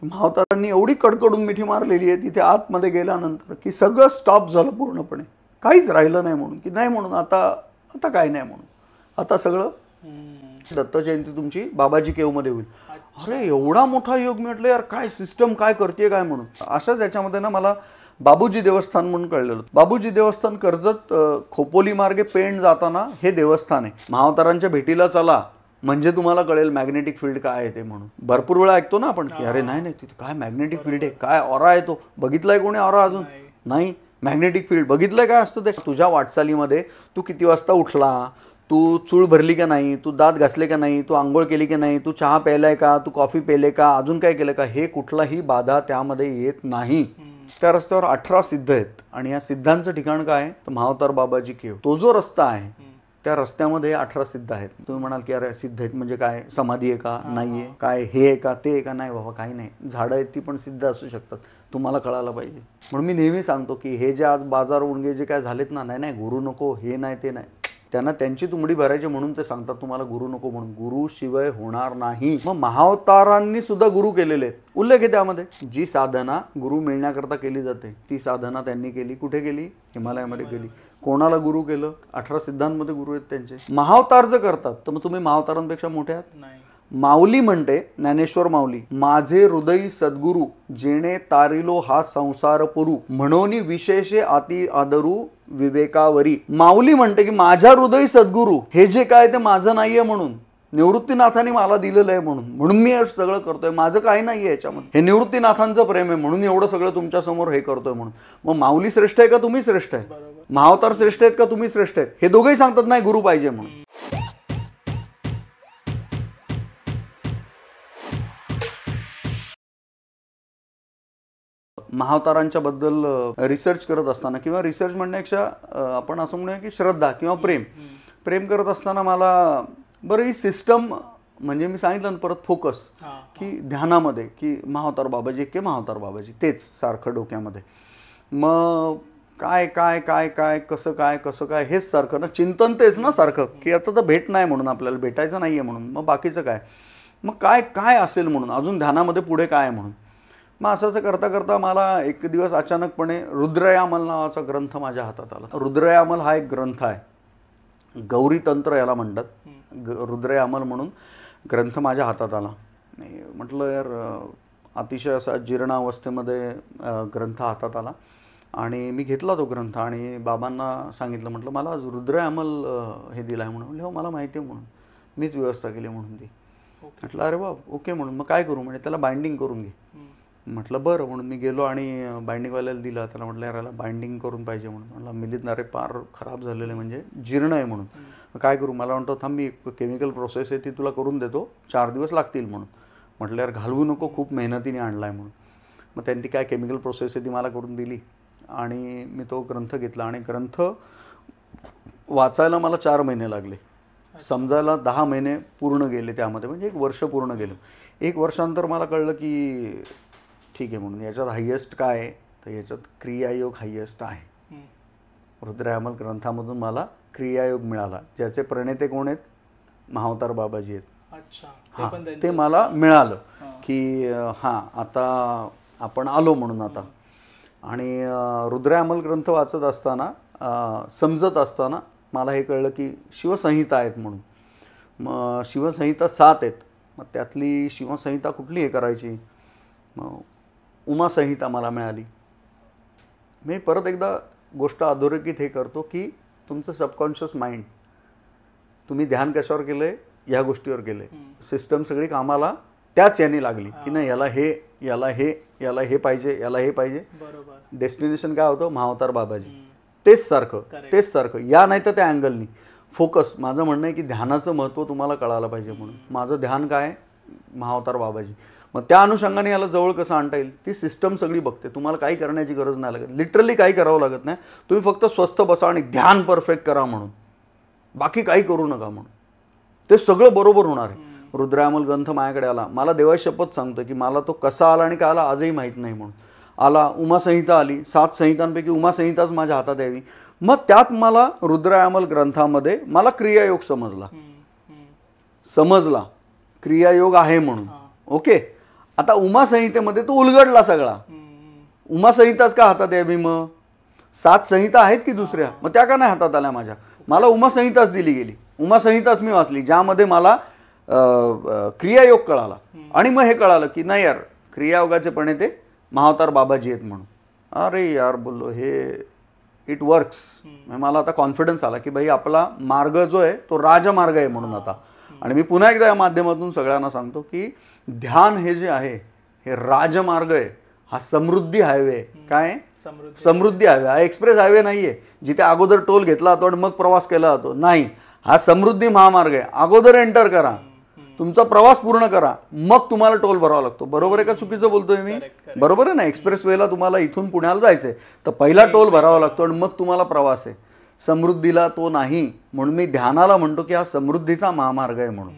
महावतारांनी एवढी कडकडून मिठी मारलेली आहे तिथे आतमध्ये गेल्यानंतर की सगळं स्टॉप झालं पूर्णपणे, काहीच राहिलं नाही म्हणून की नाही म्हणून आता काय नाही म्हणून आता सगळं दत्त जयंती तुमची बाबाजी केवमध्ये होईल. अरे एवढा मोठा योग, मी म्हटलं यार काय सिस्टम काय करते काय म्हणून. अशाच याच्यामध्ये ना मला बाबूजी देवस्थान म्हणून कळलेलं. बाबूजी देवस्थान कर्जत खोपोली मार्गे पेण जाताना हे देवस्थान आहे. महावतारांच्या भेटीला चला म्हणजे तुम्हाला कळेल मॅग्नेटिक फील्ड काय आहे ते म्हणून. भरपूर वेळा ऐकतो ना आपण की अरे नाही तिथे काय मॅग्नेटिक फील्ड आहे, काय ऑरा आहे तो बघितलाय कोणी ऑरा अजून नाही. मॅग्नेटिक फील्ड बघितलंय काय असतं ते. तुझ्या वाटचालीमध्ये तू किती वाजता उठला, तू चूळ भरली का नाही, तू दात घासले का नाही, तू आंघोळ केली की नाही, तू चहा प्यायलाय का, तू कॉफी पेले का, अजून काय केलं का, हे कुठलाही बाधा त्यामध्ये येत नाही. त्या रस्त्यावर 18 सिद्ध आहेत आणि या सिद्धांचं ठिकाण काय आहे तर महावतार बाबाजी केव. तो जो रस्ता आहे त्या रस्त्यामध्ये 18 सिद्ध आहेत. तुम्ही म्हणाल की अरे सिद्ध आहेत म्हणजे काय, समाधी आहे का, नाही आहे काय, हे आहे का ते आहे का, नाही बाबा काही नाही. झाडं आहेत ती पण सिद्ध असू शकतात, तुम्हाला कळायला पाहिजे. म्हणून मी नेहमी सांगतो की हे जे आज बाजार उणगे जे काय झालेत ना, नाही गुरु नको, हे नाही ते नाही, त्यांना त्यांची तुंबडी भरायची म्हणून ते सांगतात तुम्हाला गुरु नको म्हणून. गुरु शिवाय होणार नाही. मग महावतारांनी सुद्धा गुरु केलेले आहेत. उल्लेख आहे त्यामध्ये. जी साधना गुरु मिळण्याकरता केली जाते ती साधना त्यांनी केली. कुठे केली? हिमालयामध्ये केली. कोणाला गुरु केलं? 18 सिद्धांमध्ये गुरु आहेत त्यांचे. महावतार जर करतात तर मग तुम्ही महावतारांपेक्षा मोठे आहात? नाही. माऊली म्हणते, ज्ञानेश्वर माऊली, माझे हृदयी सद्गुरु जेणे तारिलो हा संसार पुरू म्हणोनी विशेषे अति आदरू विवेकावरी. माऊली म्हणते की माझ्या हृदयी सद्गुरु हे जे काय ते माझं नाहीये म्हणून, निवृत्तीनाथांनी मला दिलेलं आहे म्हणून मी हे सगळं करतोय, माझं काही नाहीये याच्यामध्ये, हे निवृत्तीनाथांचं प्रेम आहे म्हणून एवढं सगळं तुमच्या समोर हे करतोय म्हणून. मग माऊली श्रेष्ठ आहे का तुम्ही श्रेष्ठ आहे? महावतार श्रेष्ठ आहेत का तुम्ही श्रेष्ठ आहेत? हे दोघेही सांगतात नाही गुरु पाहिजे म्हणून. महावतारांच्या बद्दल रिसर्च करत असताना किंवा रिसर्च म्हणण्यापेक्षा आपण असं म्हणूया की श्रद्धा किंवा प्रेम करत असताना मला बरं ही सिस्टम म्हणजे मी सांगितलं ना परत फोकस की ध्यानामध्ये की महावतार बाबाजी के महावतार बाबाजी तेच सारखं डोक्यामध्ये. मग काय काय काय काय कसं काय हेच सारखं ना, चिंतन तेच ना सारखं की आता तर भेट नाही म्हणून आपल्याला भेटायचं नाही आहे म्हणून, मग बाकीचं काय, मग काय असेल म्हणून, अजून ध्यानामध्ये पुढे काय म्हणून. मग असं करता करता मला एक दिवस अचानकपणे रुद्रयामल नावाचा ग्रंथ माझ्या हातात आला. रुद्रयामल हा एक ग्रंथ आहे, गौरी तंत्र याला म्हणतात. रुद्रयामल म्हणून ग्रंथ माझ्या हातात आला. म्हटलं यार अतिशय असा जीर्णावस्थेमध्ये ग्रंथ हातात आला आणि मी घेतला तो ग्रंथ आणि बाबांना सांगितलं. म्हटलं मला रुद्रयामल हे दिलं आहे म्हणून. हो मला माहिती आहे म्हणून, मीच व्यवस्था केली म्हणून ती. म्हटलं अरे बाब ओके म्हणून. मग काय करू म्हणजे त्याला बाइंडिंग करून घे. म्हटलं बरं म्हणून मी गेलो आणि बाइंडिंगवाल्याला दिला. त्याला म्हटलं यार याला बाइंडिंग करून पाहिजे म्हणून. म्हटलं मिलीत अरे पार खराब झालेलं आहे म्हणजे जीर्ण आहे म्हणून. काय करू? मला म्हणतो थांब मी केमिकल प्रोसेस आहे ती तुला करून देतो, 4 दिवस लागतील म्हणून. म्हटलं यार घालवू नको, खूप मेहनतीने आणला आहे म्हणून. मग त्यांनी काय केमिकल प्रोसेस आहे ती मला करून दिली आणि मी तो ग्रंथ घेतला आणि ग्रंथ वाचायला मला 4 महिने लागले, समजायला 10 महिने पूर्ण गेले त्यामध्ये, म्हणजे 1 वर्ष पूर्ण गेलं. 1 वर्षानंतर मला कळलं की ठीक आहे म्हणून याच्यात हायेस्ट काय आहे तर याच्यात क्रियायोग हायेस्ट आहे. रुद्रयामल ग्रंथामधून मला क्रियायोग मिळाला, ज्याचे प्रणेते कोण आहेत? महावतार बाबाजी आहेत. हां ते मला मिळालं की हां आता आपण आलो म्हणून आता. आणि रुद्रयामल ग्रंथ वाचत असताना समजत असताना मला हे कळलं की शिवसंहिता आहेत म्हणून. मग शिवसंहिता 7 आहेत. मग त्यातली शिवसंहिता कुठली हे करायची? मग उमासंहिता मला मिळाली. मी परत एकदा गोष्ट अधोरेखित हे करतो की तुमचं सबकॉन्शियस माइंड, तुम्ही ध्यान कशावर केलं आहे? ह्या गोष्टीवर केलं आहे. सिस्टम सगळी कामाला त्याच याने लागली की नाही याला हे पाहिजे, याला हे पाहिजे. डेस्टिनेशन काय होतं? महावतार बाबाजी. तेच सारखं या नाही तर त्या अँगलनी फोकस. माझं म्हणणं आहे की ध्यानाचं महत्त्व तुम्हाला कळायला पाहिजे म्हणून माझं ध्यान काय? महावतार बाबाजी. मग त्या अनुषंगाने याला जवळ कसं आणता येईल ती सिस्टम सगळी बघते. तुम्हाला काही करण्याची गरज नाही लागत, लिटरली काही करावं लागत नाही. तुम्ही फक्त स्वस्थ बसा आणि ध्यान परफेक्ट करा म्हणून, बाकी काही करू नका म्हणून, ते सगळं बरोबर होणार आहे. रुद्रयामल ग्रंथ माझ्याकडे आला. मला देवाची शपथ सांगतो की मला तो कसा आला आणि काय आला आजही माहीत नाही म्हणून आला. उमासंहिता आली. 7 संहितांपैकी उमासंहिताच माझ्या हातात यावी. मग त्यात मला रुद्रयामल ग्रंथामध्ये मला क्रियायोग समजला क्रियायोग आहे म्हणून. ओके. आता उमासंहितेमध्ये तो उलगडला सगळा. उमासंहिताच का हातात यावी मग? 7 संहिता आहेत की दुसऱ्या, मग त्या का नाही हातात आल्या माझ्या? मला उमासंहिताच दिली गेली, उमासंहिताच मी वाचली, ज्यामध्ये मला क्रियायोग कळाला. आणि मग हे कळालं की नाही यार, क्रियायोगाचे पण ते महावतार बाबाजी आहेत म्हणून. अरे यार बोललो, हे इट वर्क्स. मला आता कॉन्फिडन्स आला की भाई आपला मार्ग जो आहे तो राजमार्ग आहे म्हणून आता. आणि मी पुन्हा एकदा या माध्यमातून सगळ्यांना सांगतो की ध्यान हे जे आहे हे राजमार्ग आहे, हा समृद्धी हायवे. काय समृद्धी हायवे, हा एक्सप्रेस हायवे नाही आहे जिथे अगोदर टोल घेतला जातो आणि मग प्रवास केला जातो. नाही, हा समृद्धी महामार्ग आहे. अगोदर एंटर करा, तुमचा प्रवास पूर्ण करा, मग तुम्हाला टोल भरावा लागतो. बरोबर आहे का चुकीचं बोलतोय मी? बरोबर आहे ना. एक्सप्रेस वेला तुम्हाला इथून पुण्याला जायचंय तर पहिला टोल भरावा लागतो आणि मग तुम्हाला प्रवास आहे. समृद्धीला तो नाही, म्हणून मी ध्यानाला म्हणतो की हा समृद्धीचा महामार्ग आहे म्हणून,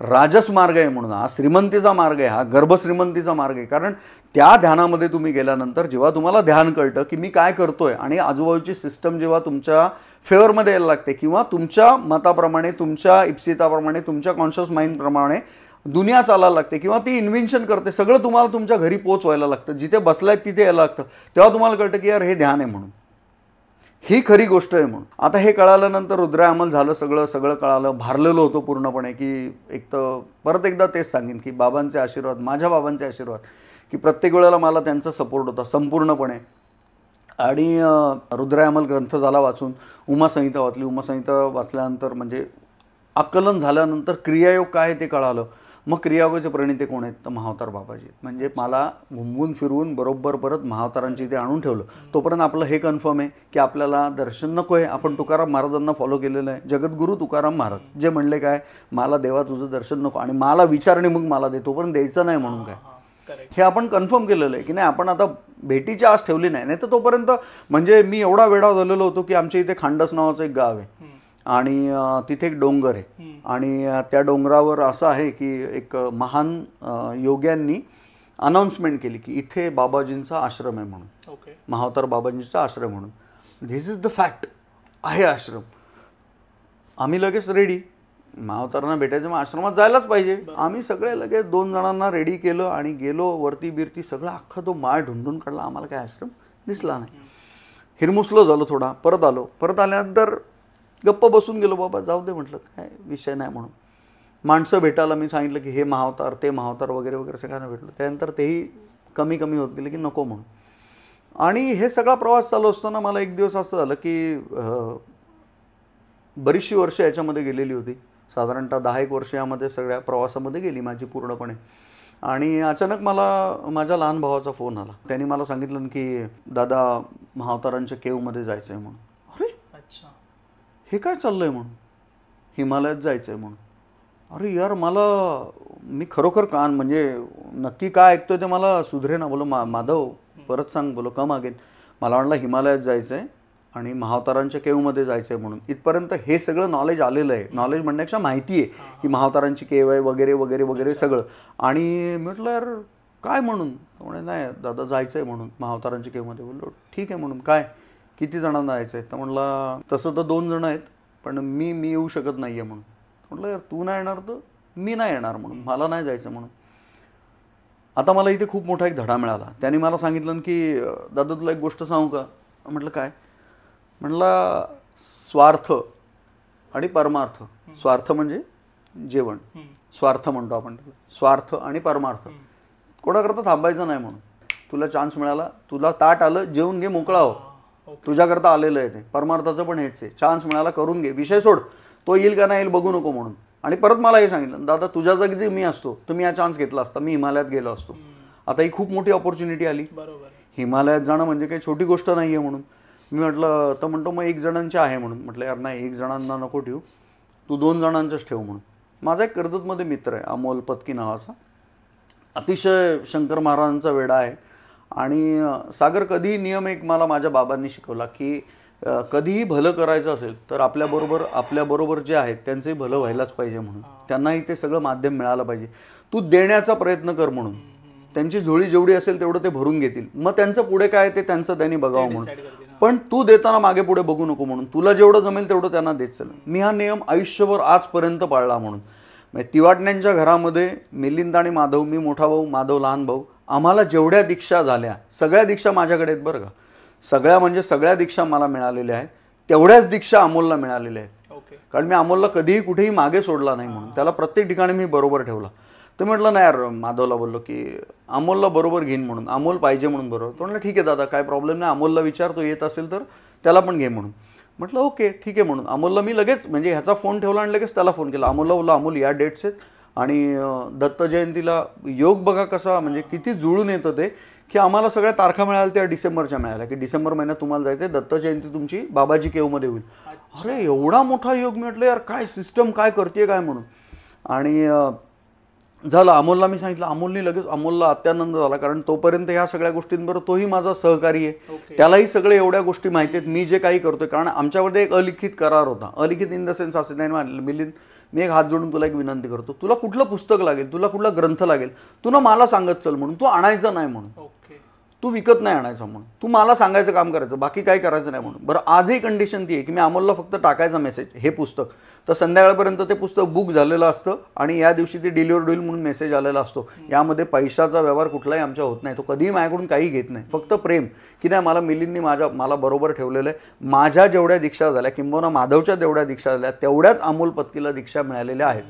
राजस मार्ग आहे म्हणून, हा श्रीमंतीचा मार्ग आहे, हा गर्भश्रीमंतीचा मार्ग आहे. कारण त्या ध्यानामध्ये तुम्ही गेल्यानंतर जेव्हा तुम्हाला ध्यान कळतं की मी काय करतोय आणि आजूबाजूची सिस्टम जेव्हा तुमच्या फेवरमध्ये यायला लागते किंवा तुमच्या मताप्रमाणे, तुमच्या इप्सिताप्रमाणे, तुमच्या कॉन्शियस माइंडप्रमाणे दुनिया चालायला लागते किंवा ती इन्व्हेन्शन करते, सगळं तुम्हाला तुमच्या घरी पोचवायला लागतं, जिथे बसलाय तिथे यायला लागतं, तेव्हा तुम्हाला कळतं की यार हे ध्यान आहे म्हणून, ही खरी गोष्ट आहे म्हणून. आता हे कळाल्यानंतर रुद्रायमल झालं, सगळं कळालं, भारलेलो होतो पूर्णपणे की एक तर परत एकदा तेच सांगेन की बाबांचे आशीर्वाद, माझ्या बाबांचे आशीर्वाद, की प्रत्येक वेळेला मला त्यांचा सपोर्ट होता संपूर्णपणे. आणि रुद्रायमल ग्रंथ झाला वाचून, उमासंहिता वाचली, उमासंहिता वाचल्यानंतर म्हणजे आकलन झाल्यानंतर क्रियायोग काय ते कळालं. मग क्रियायोगाचे प्रणेते कोण आहेत तर महावतार बाबाजी. म्हणजे मला घुमवून फिरवून बरोबर परत महावतारांची इथे आणून ठेवलं. तोपर्यंत आपलं हे कन्फर्म आहे की आपल्याला दर्शन नको आहे. आपण तुकाराम महाराजांना फॉलो केलेलं आहे. जगद्गुरू तुकाराम महाराज जे म्हणले काय, मला देवा तुझं दर्शन नको आणि मला विचारणे मग मला दे, तोपर्यंत द्यायचं नाही म्हणून काय, हे आपण कन्फर्म केलेलं आहे की नाही. आपण आता भेटीची आस ठेवली नाही, नाही तर तोपर्यंत म्हणजे मी एवढा वेडा झालेलो होतो की आमच्या इथे खांडस नावाचं एक गाव आहे आणि तिथे एक डोंगर आहे आणि त्या डोंगरावर असं आहे की एक महान योग्यांनी अनाऊन्समेंट केली की इथे बाबाजींचा आश्रम आहे म्हणून, महावतार बाबाजींचा आश्रम म्हणून. धिस इज द फॅक्ट, आहे आश्रम. आम्ही लगेच रेडी, महावतारांना भेटायचं, मग आश्रमात जायलाच पाहिजे. आम्ही सगळे लगेच 2 जणांना रेडी केलं आणि गेलो वरती बिरती, सगळं अख्खा तो माळ ढूंढून काढला. आम्हाला काय आश्रम दिसला नाही. हिरमुसलो झालो थोडा, परत आलो. परत आल्यानंतर गप्प बसून गेलो, बाबा जाऊ दे म्हटलं, काय विषय नाही म्हणून. माणसं भेटायला मी सांगितलं की हे महावतार ते महावतार वगैरे वगैरे सगळ्यांना भेटलं. त्यानंतर तेही कमी कमी होत गेले की नको म्हणून. आणि हे सगळा प्रवास चालू असताना मला एक दिवस असं झालं की बरीचशी वर्ष याच्यामध्ये गेलेली होती, साधारणतः 10-1 वर्ष यामध्ये सगळ्या प्रवासामध्ये गेली माझी पूर्णपणे. आणि अचानक मला माझ्या लहान भावाचा फोन आला. त्यांनी मला सांगितलं की दादा महावतारांच्या केवमध्ये जायचं आहे म्हणून. अरे अच्छा, हे काय चाललं आहे म्हणून, हिमालयात जायचं आहे म्हणून. अरे यार मला, मी खरोखर कान म्हणजे नक्की काय ऐकतोय ते मला सुधरे ना. बोलो माधव परत सांग, बोलो कम अगेन. मला वाटलं हिमालयात जायचं आहे आणि महावतारांच्या केवमध्ये जायचं आहे म्हणून. इथपर्यंत हे सगळं नॉलेज आलेलं आहे. नॉलेज म्हणण्यापेक्षा माहिती आहे की महावतारांची केव आहे वगैरे वगैरे वगैरे सगळं. आणि म्हटलं यार काय म्हणून, म्हणे नाही दादा जायचं आहे म्हणून महावतारांच्या केवमध्ये. बोललो ठीक आहे म्हणून. काय किती जणांना जायचं आहे तर म्हणला तसं तर 2 जण आहेत पण मी येऊ शकत नाही आहे म्हणून. म्हटलं यार तू नाही येणार तर मी नाही येणार म्हणून, मला नाही जायचं म्हणून. आता मला इथे खूप मोठा एक धडा मिळाला. त्यांनी मला सांगितलं की दादा तुला एक गोष्ट सांगू का. म्हटलं काय. म्हणला स्वार्थ आणि परमार्थ. स्वार्थ म्हणजे जेवण, स्वार्थ म्हणतो आपण, स्वार्थ आणि परमार्थ. कोणाकरता थांबायचं नाही म्हणून. तुला चान्स मिळाला, तुला ताट आलं, जेवून घे, मोकळा हो, तुझ्याकरता आलेलं आहे ते. परमार्थाचं पण हेच आहे, चान्स मिळाला करून घे, विषय सोड, तो येईल का नाही येईल बघू नको म्हणून. आणि परत मला हे सांगितलं दादा तुझ्या जागी जे मी असतो तर मी हा चान्स घेतला असता, मी हिमालयात गेलो असतो. आता ही खूप मोठी ऑपॉर्च्युनिटी आली. हिमालयात जाणं म्हणजे काही छोटी गोष्ट नाही आहे म्हणून. मी म्हटलं तर म्हणतो मग 1 जणांचे आहे म्हणून. म्हटलं यार नाही 1 जणांना नको ठेवू, तू 2 जणांचंच ठेव म्हणून. माझा एक कर्जतमध्ये मित्र आहे अमोल पत्की नावाचा, अतिशय शंकर महाराजांचा वेडा आहे. आणि सागर कधीही नियम एक मला माझ्या बाबांनी शिकवला की कधीही भलं करायचं असेल तर आपल्याबरोबर जे आहेत त्यांचंही भलं व्हायलाच पाहिजे म्हणून. त्यांनाही ते सगळं माध्यम मिळालं पाहिजे. तू देण्याचा प्रयत्न कर म्हणून. त्यांची झोळी जेवढी असेल तेवढं ते भरून घेतील, मग त्यांचं पुढे काय ते त्यांचं त्यांनी बघावं म्हणून. पण तू देताना मागे पुढे बघू नको म्हणून. तुला जेवढं जमेल तेवढं त्यांना देत चल. मी हा नियम आयुष्यभर आजपर्यंत पाळला म्हणून. म्हणजे तिवाटण्यांच्या घरामध्ये मिलिंद आणि माधव, मी मोठा भाऊ, माधव लहान भाऊ, आम्हाला जेवढ्या दीक्षा झाल्या सगळ्या दीक्षा माझ्याकडे आहेत बरं का. सगळ्या म्हणजे सगळ्या दीक्षा मला मिळालेल्या आहेत. तेवढ्याच दीक्षा अमोलला मिळालेल्या आहेत. कारण मी अमोलला कधीही कुठेही मागे सोडला नाही म्हणून त्याला प्रत्येक ठिकाणी मी बरोबर ठेवला. तर म्हटलं नाही यार, माधवला बोललो की अमोलला बरोबर घेईन म्हणून, अमोल पाहिजे म्हणून बरोबर. तो म्हटलं ठीक आहे दादा काय प्रॉब्लेम नाही, अमोलला विचारतो येत असेल तर त्याला पण घे म्हणून. म्हटलं ओके ठीक आहे म्हणून अमोलला मी लगेच म्हणजे ह्याचा फोन ठेवला आणि लगेच त्याला फोन केला. अमोलला बोलला अमोल या डेट्स आहेत आणि दत्त जयंतीला योग बघा कसा म्हणजे किती जुळून येतं ते, की आम्हाला सगळ्या तारखा मिळाल्या त्या डिसेंबरच्या मिळाल्या की डिसेंबर महिन्यात तुम्हाला जायचं आहे, दत्त जयंती तुमची बाबाजी केवमध्ये होईल. अरे एवढा मोठा योग. म्हटलं यार काय सिस्टम काय करते काय म्हणून. आणि झालं अमोलला मी सांगितलं. अमोलनी लगेच, अमोलला अत्यानंद झाला कारण तोपर्यंत ह्या सगळ्या गोष्टींबरोबर तोही माझा सहकारी आहे. त्यालाही सगळे एवढ्या गोष्टी माहिती आहेत मी जे काही करतोय. कारण आमच्यामध्ये एक अलिखित करार होता. अलिखित इन द सेन्स असं नाही म्हटलं मिलिंद मी एक हात जोडून तुला एक विनंती करतो, तुला कुठलं पुस्तक लागेल, तुला कुठला ग्रंथ लागेल, तू ना मला सांगत चल म्हणून, तू आणायचं नाही म्हणून, तू विकत नाही आणायचं म्हणून, तू मला सांगायचं काम करायचं, बाकी काही करायचं नाही म्हणून. बरं आजही कंडिशन ती आहे की मी अमोलला फक्त टाकायचा मेसेज हे पुस्तक, तर संध्याकाळपर्यंत ते पुस्तक बुक झालेलं असतं आणि या दिवशी ते डिलिव्हर्ड होईल म्हणून मेसेज आलेला असतो. यामध्ये पैशाचा व्यवहार कुठलाही आमच्या होत नाही. तो कधीही माझ्याकडून काही घेत नाही, फक्त प्रेम की नाही मला मिलिंदनी मला बरोबर ठेवलेलं आहे. माझ्या जेवढ्या दीक्षा झाल्या किंवा माधवच्या जेवढ्या दीक्षा झाल्या तेवढ्याच अमोल पत्कीला दीक्षा मिळालेल्या आहेत.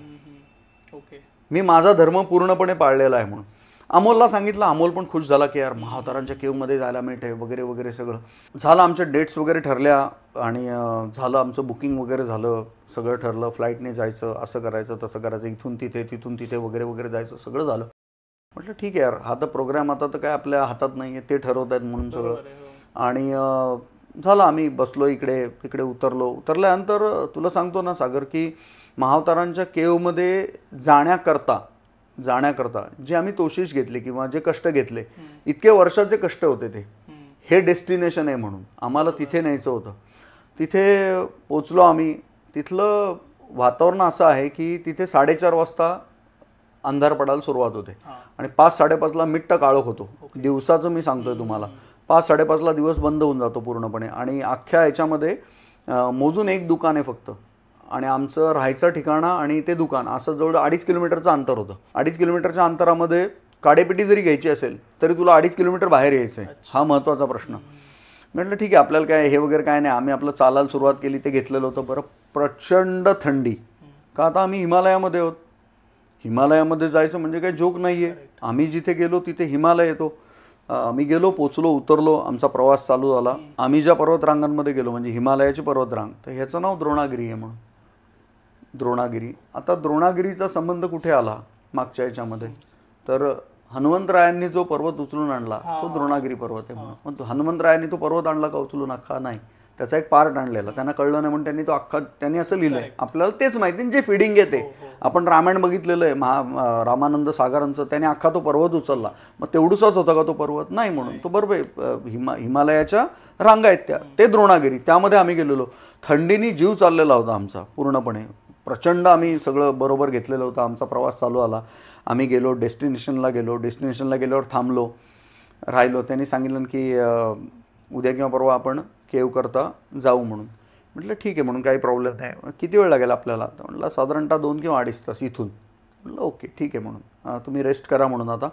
मी माझा धर्म पूर्णपणे पाळलेला आहे म्हणून अमोलला सांगितलं. अमोल पण खुश झाला की यार महावतारांच्या केवमध्ये जायला मिळते वगैरे वगैरे. सगळं झालं, आमच्या डेट्स वगैरे ठरल्या आणि झालं आमचं बुकिंग वगैरे झालं, सगळं ठरलं. फ्लाईटने जायचं, असं करायचं तसं करायचं, इथून तिथे वगैरे वगैरे जायचं, सगळं झालं. म्हटलं ठीक आहे यार, हा तर प्रोग्राम आता तर काय आपल्या हातात नाही आहे, ते ठरवत आहेत म्हणून सगळं. आणि झालं, आम्ही बसलो इकडे तिकडे उतरल्यानंतर तुला सांगतो ना सागर की महावतारांच्या केवमध्ये जाण्याकरता जे आम्ही तोशिश घेतली किंवा जे कष्ट घेतले, इतके वर्षाचे कष्ट होते ते, हे डेस्टिनेशन आहे म्हणून आम्हाला तिथे न्यायचं होतं. तिथे पोचलो आम्ही. तिथलं वातावरण असं आहे की तिथे 4:30 वाजता अंधार पडायला सुरुवात होते आणि 5-5:30ला मिट्ट काळोख होतो. दिवसाचं मी सांगतोय तुम्हाला, 5-5:30ला दिवस बंद होऊन जातो पूर्णपणे. आणि अख्ख्या ह्याच्यामध्ये मोजून एक दुकान आहे फक्त, आणि आमचं राहायचं ठिकाणं आणि ते दुकान असं जवळ 2.5 किलोमीटरचं अंतर होतं. 2.5 किलोमीटरच्या अंतरामध्ये काडेपेटी जरी घ्यायची असेल तरी तुला 2.5 किलोमीटर बाहेर यायचं आहे. हा महत्त्वाचा प्रश्न. म्हटलं ठीक आहे आपल्याला काय हे वगैरे काय नाही. आम्ही आपलं चालायला सुरुवात केली, ते घेतलेलं होतं. बरं प्रचंड थंडी, का आता आम्ही हिमालयामध्ये आहोत. हिमालयामध्ये जायचं म्हणजे काही जोक नाही आहे. आम्ही जिथे गेलो तिथे हिमालय येतो. आम्ही गेलो, पोचलो, उतरलो, आमचा प्रवास चालू झाला. आम्ही ज्या पर्वतरांगांमध्ये गेलो म्हणजे हिमालयाची पर्वतरांग, तर ह्याचं नाव द्रोणागिरी आहे म्हणून. द्रोणागिरी. आता द्रोणागिरीचा संबंध कुठे आला मागच्या याच्यामध्ये, तर हनुमंतरायांनी जो पर्वत उचलून आणला तो द्रोणागिरी पर्वत आहे म्हणून. मग हनुमंतरायांनी तो पर्वत आणला का उचलून? अख्खा नाही, त्याचा एक पार्ट आणलेला. त्यांना कळलं नाही म्हणून त्यांनी तो अख्खा त्यांनी असं लिहिलंय. आपल्याला तेच माहिती जे फिडिंग येते. आपण रामायण बघितलेलं आहे, रामानंद सागरांचं, त्याने अख्खा तो पर्वत उचलला. मग तेवढूसाच होता का तो पर्वत? नाही म्हणून तो बरोबर हिमालयाच्या रांगा आहेत त्या, ते द्रोणागिरी. त्यामध्ये आम्ही गेलेलो. थंडीने जीव चाललेला होता आमचा पूर्णपणे. प्रचंड आम्ही सगळं बरोबर घेतलेलं होतं. आमचा प्रवास चालू आला. आम्ही गेलो, डेस्टिनेशनला गेल्यावर थांबलो, राहिलो. त्यांनी सांगितलं की उद्या किंवा परवा आपण केव करता जाऊ म्हणून. म्हटलं ठीक आहे म्हणून, काही प्रॉब्लेम नाही. किती वेळ लागेल आपल्याला? तर म्हटलं साधारणतः 2 किंवा 2.5 तास इथून. म्हटलं ओके ठीक आहे म्हणून, तुम्ही रेस्ट करा म्हणून. आता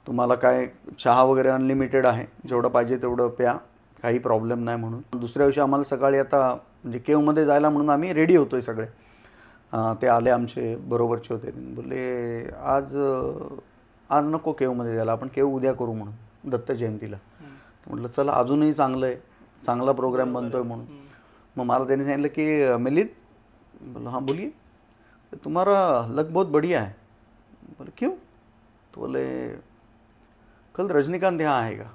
तुम्हाला काय चहा वगैरे अनलिमिटेड आहे, जेवढं पाहिजे तेवढं प्या, काही प्रॉब्लेम नाही म्हणून. दुसऱ्या दिवशी आम्हाला सकाळी आता म्हणजे केवमध्ये जायला म्हणून आम्ही रेडी होतोय सगळे. ते आले आमचे बरोबरचे होते. बोलले आज नको केवमध्ये जायला, आपण केव उद्या करू म्हणून दत्त जयंतीला. म्हटलं चला अजूनही चांगलं आहे, चांगला प्रोग्राम बनतोय म्हणून. मग मला त्यांनी सांगितलं की मिलिंद, बोला हाँ बोलिए, तुम्हारा लक बहुत बढ़िया है. बोले क्यों? तो बोले कल रजनीकांत यहाँ आएगा.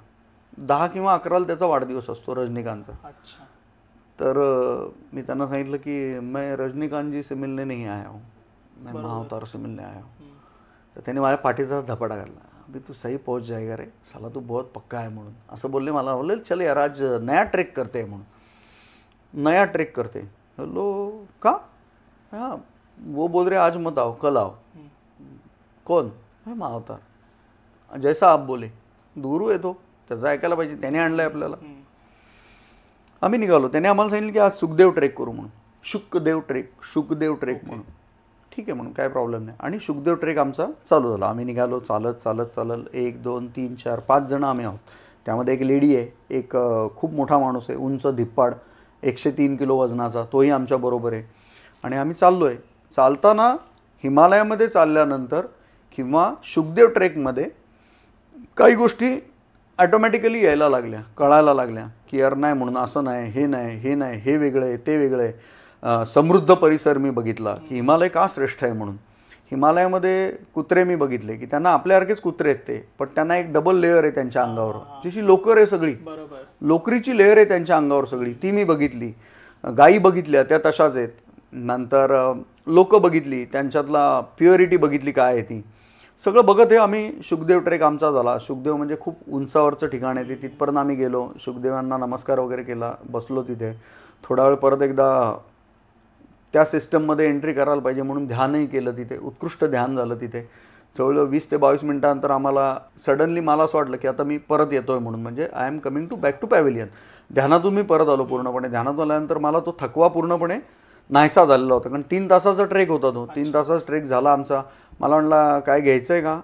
10 किंवा 11ला त्याचा वाढदिवस असतो रजनीकांतचा. अच्छा. तर मी त्यांना सांगितलं की मैं रजनीकांत जी से मिलने नहीं आया हूँ, मैं महावतार से मिलने आया हूँ. तर त्यांनी माझ्या पाठीचा धपाटा घातला. अभी तू सही पहुंच जाएगा रे साला, तू बहुत पक्का है म्हणून असं बोलले मला. बोलले चल यार आज नया ट्रेक करते हैं म्हणून. नया ट्रेक करते. हेलो का? हाँ वो बोल रहे आज मत आओ, कल आओ. कोण? है महावतार. जैसा आप बोले, दूर येतो, त्याचं ऐकायला पाहिजे, त्याने आणलंय आपल्याला. आम्ही निघालो. त्याने आम्हाला सांगितलं की आज सुखदेव ट्रेक करू म्हणून. शुकदेव ट्रेक म्हणून. ठीक आहे म्हणून काय प्रॉब्लेम नाही. आणि शुकदेव ट्रेक आमचा चालू झाला. आम्ही निघालो चालत चालत चालत 1 2 3 4 5 जण आम्ही आहोत. त्यामध्ये एक लेडी आहे, एक खूप मोठा माणूस आहे, उंच धिप्पाड, 103 किलो वजनाचा, तोही आमच्याबरोबर आहे. आणि आम्ही चाललो आहे. चालताना हिमालयामध्ये चालल्यानंतर किंवा शुकदेव ट्रेकमध्ये काही गोष्टी ॲटोमॅटिकली यायला लागल्या, कळायला लागल्या की यार नाही म्हणून असं नाही, हे नाही, हे नाही, हे वेगळं आहे, ते वेगळं आहे. समृद्ध परिसर मी बघितला की हिमालय का श्रेष्ठ आहे म्हणून. हिमालयामध्ये कुत्रे मी बघितले की त्यांना आपल्यासारखेच कुत्रे आहेत ते, पण त्यांना एक डबल लेअर आहे त्यांच्या अंगावर, जशी लोकर आहे सगळी, लोकरीची लेअर आहे त्यांच्या अंगावर सगळी, ती मी बघितली. गायी बघितल्या त्या तशाच आहेत. नंतर लोक बघितली, त्यांच्यातला प्युरिटी बघितली काय आहे ती. सगळं बघत हे आम्ही शुकदेव ट्रेक आमचा झाला. शुकदेव म्हणजे खूप उंचावरचं ठिकाण आहे ते. तिथपर्यंत आम्ही गेलो, शुकदेवांना नमस्कार वगैरे केला, बसलो तिथे. थोडा वेळ परत एकदा त्या सिस्टममध्ये एंट्री करायला पाहिजे म्हणून ध्यानही केलं तिथे. उत्कृष्ट ध्यान झालं तिथे. जवळजवळ 20 ते 22 मिनिटांनंतर आम्हाला सडनली मला असं वाटलं की आता मी परत येतोय म्हणून, म्हणजे I am coming back to pavilion. ध्यानातून मी परत आलो पूर्णपणे. ध्यानातून आल्यानंतर मला तो थकवा पूर्णपणे नाहीसा झालेला होता, कारण 3 तासाचा ट्रेक होता तो. 3 तासाचा ट्रेक झाला आमचा. मला म्हणला काय घ्यायचं आहे का?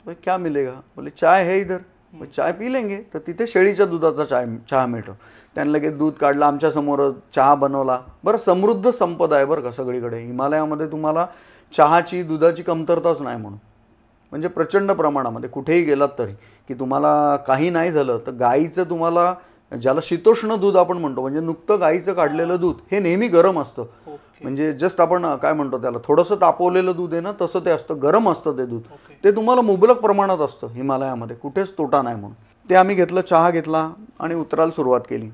तो क्या मिलेगा? बोले चाय है इधर. चाय पी लेंगे. तर तिथे शेळीच्या दुधाचा चहा मिळतो. त्यांनी लगेच दूध काढलं आमच्यासमोर, चहा बनवला. बरं, समृद्ध संपदा आहे बरं का सगळीकडे. हिमालयामध्ये तुम्हाला चहाची दुधाची कमतरताच नाही म्हणून, म्हणजे प्रचंड प्रमाणामध्ये कुठेही गेलात तरी की तुम्हाला काही नाही झालं तर गाईचं तुम्हाला, ज्याला शीतोष्ण दूध आपण म्हणतो, म्हणजे नुकतं गाईचं काढलेलं दूध हे नेहमी गरम असतं. म्हणजे जस्ट आपण काय म्हणतो त्याला, थोडंसं तापवलेलं दूध आहे ना तसं ते असतं, गरम असतं ते दूध. ते तुम्हाला मुबलक प्रमाणात असतं हिमालयामध्ये, कुठेच तोटा नाही म्हणून. ते आम्ही घेतलं, चहा घेतला आणि उतरायला सुरुवात केली.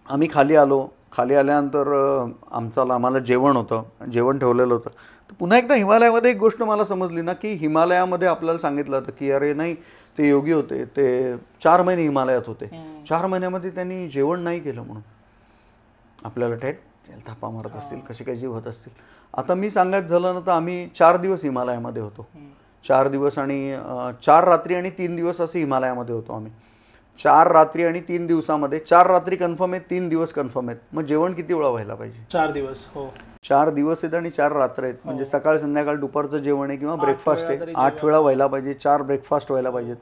आम्ही खाली आलो. खाली आल्यानंतर आम्हाला जेवण होतं, जेवण ठेवलेलं होतं. तर पुन्हा एकदा हिमालयामध्ये एक गोष्ट मला समजली ना, की हिमालयामध्ये आपल्याला सांगितलं होतं की अरे नाही, ते योगी होते, ते 4 महिने हिमालयात होते. 4 महिन्यामध्ये त्यांनी जेवण नाही केलं म्हणून आपल्याला थापा मारत असतील, कसे काय जीव होत असतील. आता मी सांगायचं झालं ना तर आम्ही 4 दिवस हिमालयामध्ये होतो. 4 दिवस आणि 4 रात्री आणि 3 दिवस असे हिमालयामध्ये होतो आम्ही. 4 रात्री आणि 3 दिवसामध्ये 4 रात्री कन्फर्म आहेत, 3 दिवस कन्फर्म आहेत. मग जेवण किती वेळा व्हायला पाहिजे? 4 दिवस. हो, 4 दिवस आहेत आणि 4 रात्र आहेत. म्हणजे सकाळ संध्याकाळ दुपारचं जेवण आहे किंवा ब्रेकफास्ट आहे, 8 वेळा व्हायला पाहिजे. 4 ब्रेकफास्ट व्हायला पाहिजेत.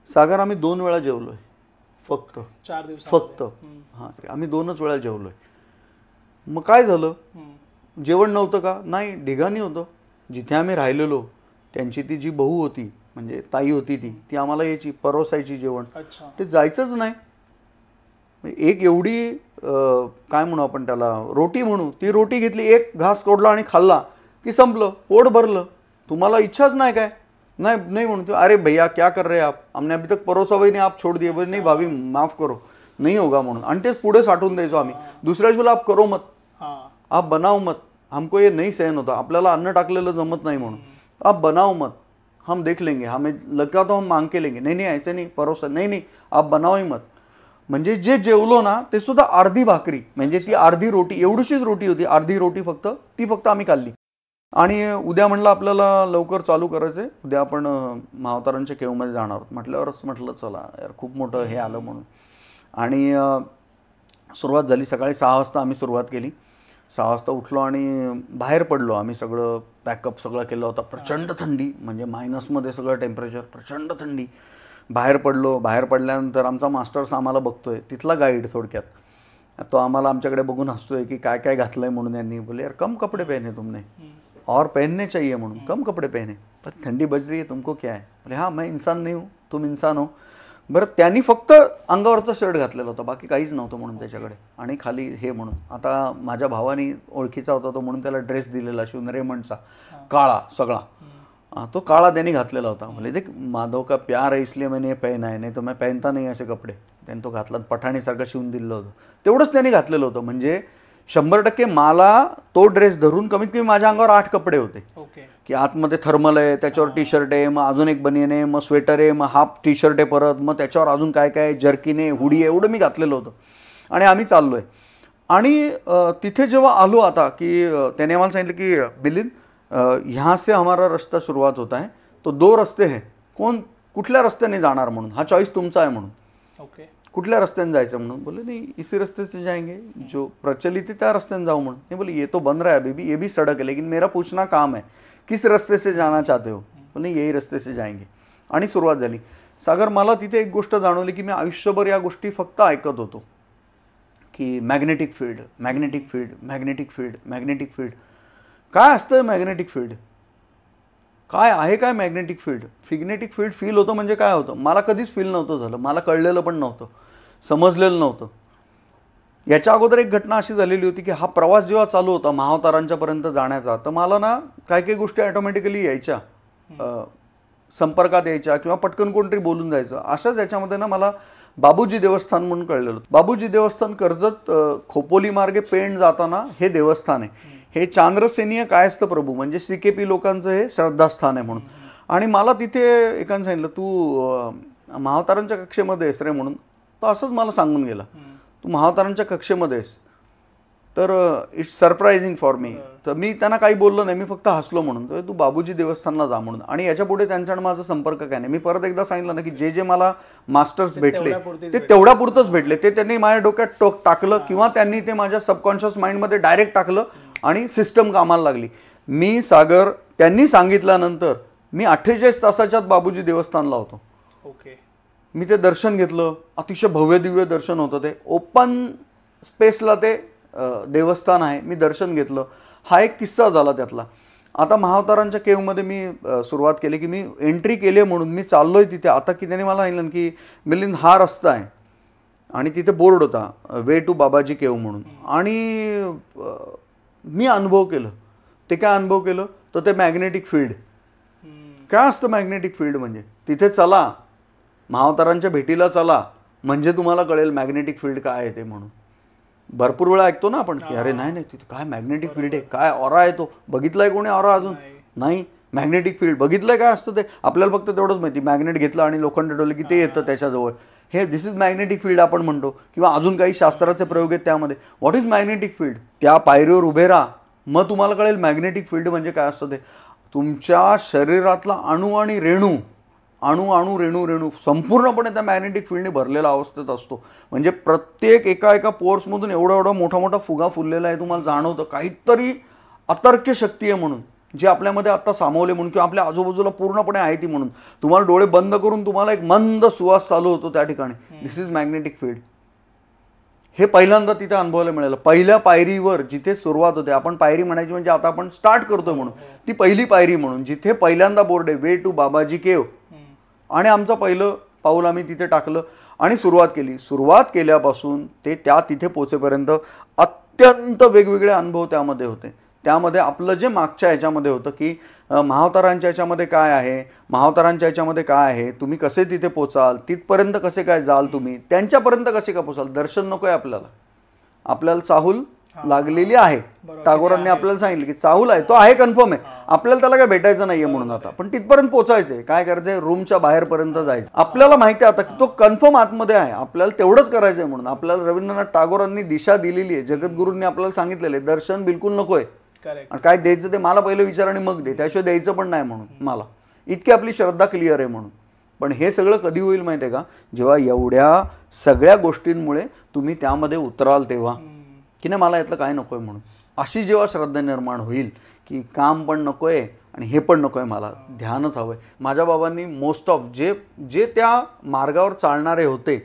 सागर आम्ही 2 वेळा जेवलोय फक्त. 4 दिवस फक्त. हां, आम्ही 2च वेळा जेवलोय. मग काय झालं? जेवण नव्हतं का? नाही, ढिगाणी होतं. जिथे आम्ही राहिलेलो त्यांची ती जी बहू होती, म्हणजे ताई होती, ती आम्हाला यायची, परोसायची जेवण. ते जायचंच नाही. एक एवढी काय म्हणू आपण त्याला, रोटी म्हणू, ती रोटी घेतली, एक घास तोडला आणि खाल्ला की संपलं, पोट भरलं. तुम्हाला इच्छाच नाही काय? नहीं नहीं म्हणतो, अरे भैया क्या कर रहे आप, हमने अभी तक परोसा भी नहीं, आप छोड़ दिए. बोले नहीं भाभी माफ करो, नहीं होगा म्हणून. आणि तेच पुढे साठवून द्यायचो आम्ही. दुसऱ्या दिवशी आप करो मत, आप बनाओ मत, हमको ये नहीं सहन होता, आपल्याला अन्न टाकलेलं जमत नाही म्हणून. आप बनाओ मत, हम देख लेंगे, हमें लगा तो हम मांग के लेंगे. नहीं नहीं ऐसे नहीं, परोसा नहीं नहीं, आप बनाओ ही मत. म्हणजे जे जेवलो ना ते सुद्धा अर्धी भाकरी, म्हणजे ती अर्धी रोटी, एवढीशीच रोटी होती, अर्धी रोटी फक्त, ती फक्त आम्ही खाल्ली. आणि उद्या म्हणलं आपल्याला लवकर चालू करायचं आहे, उद्या आपण महावतारांच्या केवमध्ये जाणार आहोत. म्हटल्यावरच म्हटलं चला यार, खूप मोठं हे आलं म्हणून. आणि सुरुवात झाली. सकाळी 6 वाजता आम्ही सुरुवात केली. 6 वाजता उठलो आणि बाहेर पडलो. आम्ही सगळं पॅकअप सगळं केलं होतं. प्रचंड थंडी, म्हणजे मायनसमध्ये सगळं टेम्परेचर, प्रचंड थंडी. बाहेर पडलो. बाहेर पडल्यानंतर आमचा मास्टर्स आम्हाला बघतोय, तिथला गाईड थोडक्यात, तो आम्हाला आमच्याकडे बघून हसतोय की काय काय घातलंय म्हणून. यांनी बोले यार कम कपडे पहने तुमने, और पहनने चाहिए म्हणून, कम कपडे पहने, पर ठंडी बज रही है तुमको क्या है? बोले हाँ मैं इंसान नहीं हूँ, तुम इंसान हो. बरं, त्यांनी फक्त अंगावरचा शर्ट घातलेला होता, बाकी काहीच नव्हतं म्हणून त्याच्याकडे. आणि खाली हे म्हणून, आता माझ्या भावानी ओळखीचा होता तो म्हणून त्याला ड्रेस दिलेला शिवून, रेमंडचा काळा सगळा, तो काळा त्यांनी घातलेला होता. म्हणजे देख माधव का प्यार है इसलिए मैंने पहना है, नाही तर मैं पहनता नाही असे कपडे. त्यांनी तो घातला, पठाणीसारखं शिवून दिलं होतं, तेवढंच त्यांनी घातलेलं होतं. म्हणजे 100% मला तो ड्रेस धरून कमीत कमी माझ्या अंगावर 8 कपडे होते. की आतमध्ये थर्मल आहे, त्याच्यावर टी शर्ट आहे, मग अजून एक बनियन आहे, मग स्वेटर आहे, मग हाफ टी शर्ट आहे परत, मग त्याच्यावर अजून काय काय, जर्किन आहे, हुडी आहे, एवढं मी घातलेलं होतं. आणि आम्ही चाललो आहे. आणि तिथे जेव्हा आलो आता की त्याने आम्हाला सांगितलं की मिलिंद यहाँ से हमारा रस्ता सुरुवात होता है, तो 2 रस्ते हैं, कुठल्या रस्त्याने जाणार म्हणून, हा चॉईस तुमचा आहे म्हणून. कुठल्या रस्त्याने जायचं म्हणून. बोले नहीं इसी रस्ते से जाएंगे, जो प्रचलित है त्या रस्त्याने जाऊ म्हणून. नहीं बोले ये तो बन रहा है बेबी, ये भी सड़क है, लेकिन मेरा पूछना काम है किस रस्ते से जाना चाहते हो. बोले यही रस्ते से जाएंगे. आणि सुरुवात झाली. सागर, मला तिथे एक गोष्ट जाणवली की मी आयुष्यभर या गोष्टी फक्त ऐकत होतो की magnetic field, magnetic field, magnetic field, magnetic field. काय असतं मॅग्नेटिक फील्ड? काय आहे काय मॅग्नेटिक फील्ड? फिग्नेटिक फील्ड फील होतं म्हणजे काय होतं? मला कधीच फील नव्हतं झालं, मला कळलेलं पण नव्हतं, समजलेलं नव्हतं. याच्या अगोदर एक घटना अशी झालेली होती की हा प्रवास जेव्हा चालू होता महावतारांच्यापर्यंत जाण्याचा, तर मला ना काही काही गोष्टी ऑटोमॅटिकली यायच्या, संपर्कात यायच्या किंवा पटकन कोणतरी बोलून जायचं. अशाच याच्यामध्ये ना मला बाबूजी देवस्थान म्हणून कळलेलं होतं. बाबूजी देवस्थान कर्जत खोपोली मार्गे पेण जाताना हे देवस्थान आहे. हे चांद्रसेनीय कायस्थ प्रभू म्हणजे CKP लोकांचं हे श्रद्धास्थान आहे म्हणून. आणि मला तिथे एकाने सांगितलं, तू महावतारांच्या कक्षेमध्ये आहेस रे म्हणून. तो असंच मला सांगून गेला, तू महावतारांच्या कक्षेमध्ये आहेस. तर इट्स सरप्रायझिंग फॉर मी. तर मी त्यांना काही बोललो नाही, मी फक्त हसलो म्हणून. तर तू बाबूजी देवस्थानला जा म्हणून. आणि याच्या पुढे त्यांचा आणि माझा संपर्क काय नाही. मी परत एकदा सांगितलं ना की जे जे मला मास्टर्स भेटले ते तेवढ्यापुरतंच भेटले. ते त्यांनी माझ्या डोक्यात टाकलं किंवा त्यांनी ते माझ्या सबकॉन्शियस माइंडमध्ये डायरेक्ट टाकलं आणि सिस्टम कामाला लागली. मी सागर त्यांनी सांगितल्यानंतर मी 48 तासाच्यात बाबूजी देवस्थानला होतो. ओके. मी ते दर्शन घेतलं. अतिशय भव्य दिव्य दर्शन होतं. ते ओपन स्पेसला ते देवस्थान आहे. मी दर्शन घेतलं. हा एक किस्सा झाला त्यातला. आता महावतारांच्या केवमध्ये मी सुरुवात केली की मी एंट्री केली म्हणून मी चाललोय तिथे. आता की त्याने मला सांगितलं की मिलिंद हा रस्ता आहे आणि तिथे बोर्ड होता वे टू बाबाजी केव म्हणून. आणि मी अनुभव केलं. ते काय अनुभव केलं तर ते मॅग्नेटिक फील्ड. काय असतं मॅग्नेटिक फील्ड म्हणजे? तिथे चला, महावतारांच्या भेटीला चला, म्हणजे तुम्हाला कळेल मॅग्नेटिक फील्ड काय आहे ते म्हणून. भरपूर वेळा ऐकतो ना आपण की अरे नाही नाही तिथे काय मॅग्नेटिक फील्ड आहे, काय ऑरा आहे तो. बघितलाय कोणी ऑरा अजून? नाही. मॅग्नेटिक फील्ड बघितलंय काय असतं ते? आपल्याला फक्त तेवढंच माहिती, मॅग्नेट घेतलं आणि लोखंड ठेवलं की ते येतं त्याच्याजवळ. हे दिस इज मॅग्नेटिक फील्ड आपण म्हणतो. किंवा अजून काही शास्त्राचे प्रयोग आहेत त्यामध्ये. What is magnetic field? त्या पायरीवर उभे राहा, मग तुम्हाला कळेल मॅग्नेटिक फील्ड म्हणजे काय असतं ते. तुमच्या शरीरातला अणू आणि रेणू, अणू अणू रेणू रेणू संपूर्णपणे त्या मॅग्नेटिक फील्डने भरलेला अवस्थेत असतो. म्हणजे प्रत्येक एका पोर्समधून एवढा मोठा मोठा फुगा फुललेला आहे. तुम्हाला जाणवतं काहीतरी अतर्क्य शक्ती आहे म्हणून, जी आपल्यामध्ये आता सामावले म्हणून किंवा आपल्या आजूबाजूला पूर्णपणे आहे ती म्हणून. तुम्हाला डोळे बंद करून तुम्हाला एक मंद सुवास चालू होतो त्या ठिकाणी. दिस इज मॅग्नेटिक फील्ड. हे पहिल्यांदा तिथे अनुभवायला मिळालं. पहिल्या पायरीवर जिथे सुरुवात होते, आपण पायरी म्हणायची म्हणजे आता आपण स्टार्ट करतोय म्हणून, ती पहिली पायरी म्हणून जिथे पहिल्यांदा बोर्ड आहे वे टू बाबाजी केव. आणि आमचं पहिलं पाऊल आम्ही तिथे टाकलं आणि सुरुवात केली. सुरुवात केल्यापासून ते तिथे पोचेपर्यंत अत्यंत वेगवेगळे अनुभव त्यामध्ये होते. त्यामध्ये आपलं जे मागच्या याच्यामध्ये होतं की महावतारांच्या याच्यामध्ये काय आहे, महावतारांच्या याच्यामध्ये काय आहे, तुम्ही कसे तिथे पोचाल, तिथपर्यंत कसे काय जाल, तुम्ही त्यांच्यापर्यंत कसे काय पोचाल. दर्शन नको आहे आपल्याला, आपल्याला चाहूल लागलेली आहे. टागोरांनी आपल्याला सांगितलं की चाहूल आहे, तो आहे, कन्फर्म आहे. आपल्याला त्याला काय भेटायचं नाहीये म्हणून आता, पण तिथपर्यंत पोचायचंय. काय करायचंय, रूमच्या बाहेरपर्यंत जायचं. आपल्याला माहिती आहे आता की तो कन्फर्म आतमध्ये आहे, आपल्याला तेवढंच करायचंय म्हणून. आपल्याला रवींद्रनाथ टागोरांनी दिशा दिलेली आहे, जगद्गुरूंनी आपल्याला सांगितलेलं आहे दर्शन बिलकुल नकोय. काय द्यायचं ते मला पहिलं विचार आणि मग दे, त्याशिवाय द्यायचं पण नाही म्हणून मला. इतकी आपली श्रद्धा क्लिअर आहे म्हणून. पण हे सगळं कधी होईल माहिती आहे का, जेव्हा एवढ्या सगळ्या गोष्टींमुळे तुम्ही त्यामध्ये उतराल तेव्हा, की नाही मला यातलं काय नकोय म्हणून. अशी जेव्हा श्रद्धा निर्माण होईल की काम पण नकोय आणि हे पण नकोय, मला ध्यानच हवंय. माझ्या बाबांनी मोस्ट ऑफ जे त्या मार्गावर चालणारे होते,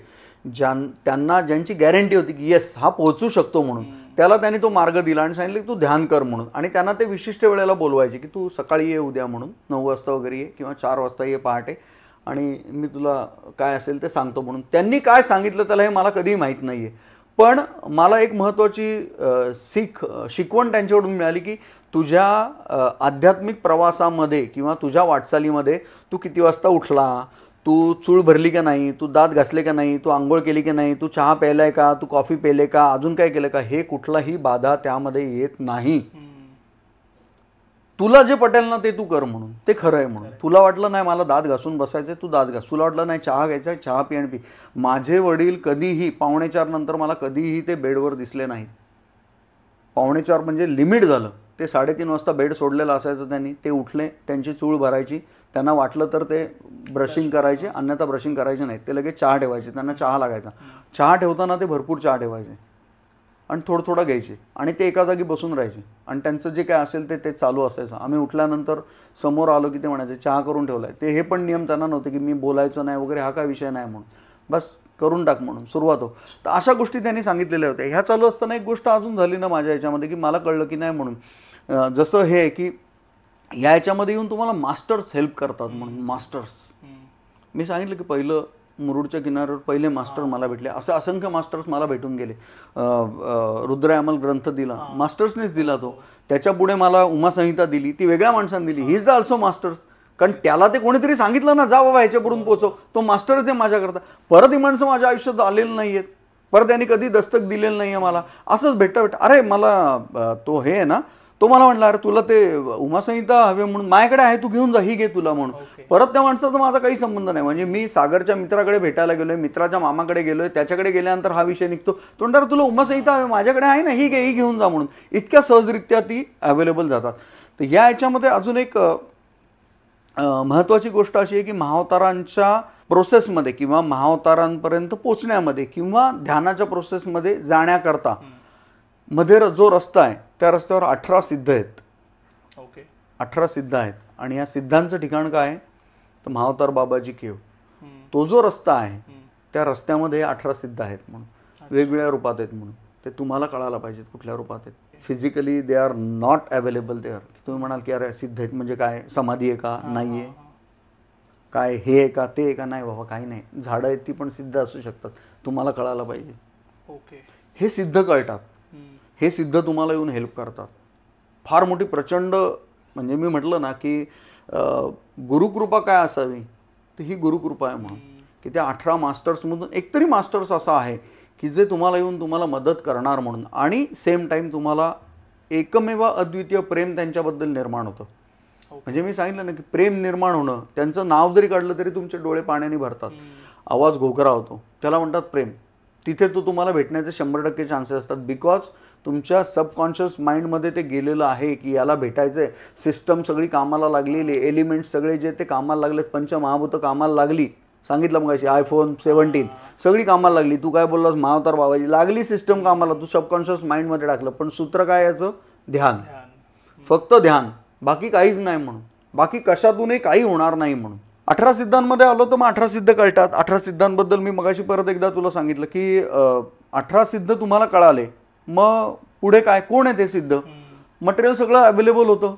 त्यांना ज्यांची गॅरंटी होती की येस हा पोहोचू शकतो म्हणून, त्याला त्यांनी तो मार्ग दिला आणि सांगितलं की तू ध्यान कर म्हणून. आणि त्यांना ते विशिष्ट वेळेला बोलवायचे की तू सकाळी ये उद्या म्हणून, 9 वाजता वगैरे ये किंवा 4 वाजता ये पहाटे, आणि मी तुला काय असेल ते सांगतो म्हणून. त्यांनी काय सांगितलं त्याला हे मला कधीही माहीत नाही आहे. पण मला एक महत्त्वाची शिकवण त्यांच्याकडून मिळाली की तुझ्या आध्यात्मिक प्रवासामध्ये किंवा तुझ्या वाटचालीमध्ये तू किती वाजता उठला, तू चूळ भरली का नाही, तू दात घासले का नाही, तू आंघोळ केली की नाही, तू चहा प्यायलाय का, तू कॉफी पेले का, अजून काय केलं का, हे कुठलाही बाधा त्यामध्ये येत नाही. तुला जे पटेल ना ते तू कर म्हणून, ते खरं आहे म्हणून. तुला वाटलं नाही मला दात घासून बसायचं, तू दात घास. तुला वाटलं नाही चहा घ्यायचा, चहा पी आणि पी. माझे वडील कधीही 4:45 नंतर मला कधीही ते बेडवर दिसले नाहीत. 4:45 म्हणजे लिमिट झालं. ते 3:30 वाजता बेड सोडलेला असायचं त्यांनी. ते उठले, त्यांची चूळ भरायची, त्यांना वाटलं तर ते ब्रशिंग करायचे, अन्यथा ब्रशिंग करायचे नाहीत. ते लगेच चहा ठेवायचे, त्यांना चहा लागायचा. चहा ठेवताना ते भरपूर चहा ठेवायचे आणि थोडं थोडं घ्यायचे आणि ते एका जागी बसून राहायचे आणि त्यांचं जे काय असेल ते चालू असायचं. आम्ही उठल्यानंतर समोर आलो की ते म्हणायचे चहा करून ठेवलाय. ते हे पण नियम त्यांना नव्हते की मी बोलायचं नाही वगैरे, हा काय विषय नाही म्हणून, बस करून टाक म्हणून सुरुवात हो. तर अशा गोष्टी त्यांनी सांगितलेल्या होत्या. ह्या चालू असताना एक गोष्ट अजून झाली ना माझ्या ह्याच्यामध्ये की मला कळलं की नाही म्हणून, जसं हे की ह्या ह्याच्यामध्ये येऊन तुम्हाला मास्टर्स हेल्प करतात म्हणून. मास्टर्स मी सांगितलं की पहिलं मुरुडच्या किनाऱ्यावर पहिले मास्टर मला भेटले, असे असंख्य मास्टर्स मला भेटून गेले. रुद्रयामल ग्रंथ दिला, मास्टर्सनेच दिला तो. त्याच्या पुढे मला उमासंहिता दिली, ती वेगळ्या माणसाने दिली. He is the also masters. कारण त्याला ते कोणीतरी सांगितलं ना, जा बाबा ह्याच्याकडून पोचव, तो मास्टरच आहे माझ्याकरता. परत ही माणसं माझ्या आयुष्यात आलेली नाही आहेत, परत त्यांनी कधी दस्तक दिलेलं नाही आहे मला. असंच भेटता अरे मला तो हे आहे ना, तो मला म्हटला अरे तुला ते उमासंहिता हवे म्हणून माझ्याकडे आहे, तू घेऊन जा, ही घे तुला म्हणून. परत त्या माणसाचा माझा काही संबंध नाही. म्हणजे मी सागरच्या मित्राकडे भेटायला गेलोय, मित्राच्या मामाकडे गेलोय, त्याच्याकडे गेल्यानंतर हा विषय निघतो, तो म्हणणार तुला उमासंहिता हवे, माझ्याकडे आहे ना, ही घे, ही घेऊन जा म्हणून. इतक्या सहजरित्या ती अवेलेबल जातात. तर या याच्यामध्ये अजून एक महत्त्वाची गोष्ट अशी आहे की महाअवतारांच्या प्रोसेसमध्ये किंवा महाअवतारांपर्यंत पोचण्यामध्ये किंवा ध्यानाच्या प्रोसेसमध्ये जाण्याकरता मध्ये जो रस्ता आहे त्या रस्त्यावर 18 सिद्ध आहेत. 18 सिद्ध आहेत आणि या सिद्धांचं ठिकाण काय आहे तर महाअवतार बाबाजी केव. तो जो रस्ता आहे त्या रस्त्यामध्ये 18 सिद्ध आहेत म्हणून, वेगवेगळ्या रूपात आहेत म्हणून. ते तुम्हाला कळायला पाहिजेत कुठल्या रूपात आहेत. Physically they are not available there. तुम्ही म्हणाल की अरे सिद्ध आहेत म्हणजे काय, समाधी आहे का, नाही आहे, काय हे आहे का, ते आहे का, नाही बाबा काही नाही. झाडं आहेत ती पण सिद्ध असू शकतात, तुम्हाला कळायला पाहिजे. हे सिद्ध कळतात, हे सिद्ध तुम्हाला येऊन हेल्प करतात. फार मोठी प्रचंड, म्हणजे मी म्हटलं ना की गुरुकृपा काय असावी, तर ही गुरुकृपा आहे म्हणून की त्या 18 मास्टर्समधून एकतरी मास्टर्स असा आहे की जे तुम्हाला येऊन तुम्हाला मदत करणार म्हणून. आणि सेम टाईम तुम्हाला एकमेव अद्वितीय प्रेम त्यांच्याबद्दल निर्माण होतं. म्हणजे मी सांगितलं ना की प्रेम निर्माण होणं, त्यांचं नाव जरी काढलं तरी तुमचे डोळे पाण्याने भरतात, आवाज घोगरा होतो, त्याला म्हणतात प्रेम. तिथे तो तुम्हाला भेटण्याचे 100% चान्सेस असतात. बिकॉज तुमच्या सबकॉन्शियस माइंडमध्ये ते गेलेलं आहे की याला भेटायचं आहे. सिस्टम सगळी कामाला लागलेली, एलिमेंट सगळे जे ते कामाला लागलेत, पंचमहाभूतं कामाला लागली. सांगितलं मग अशी iPhone 17 सगळी कामाला लागली. तू काय बोललास महाअवतार बाबाजी, लागली सिस्टम कामाला, तू सबकॉन्शियस माइंडमध्ये टाकलं. पण सूत्र काय याचं, ध्यान, फक्त ध्यान, बाकी काहीच नाही म्हणून, बाकी कशातूनही काही होणार नाही म्हणून. 18 सिद्धांमध्ये आलो तर मग 18 सिद्ध कळतात. 18 सिद्धांबद्दल मी मगाशी परत एकदा तुला सांगितलं की 18 सिद्ध तुम्हाला कळाले, मग पुढे काय, कोण आहे ते सिद्ध. मटेरियल सगळं अवेलेबल होतं,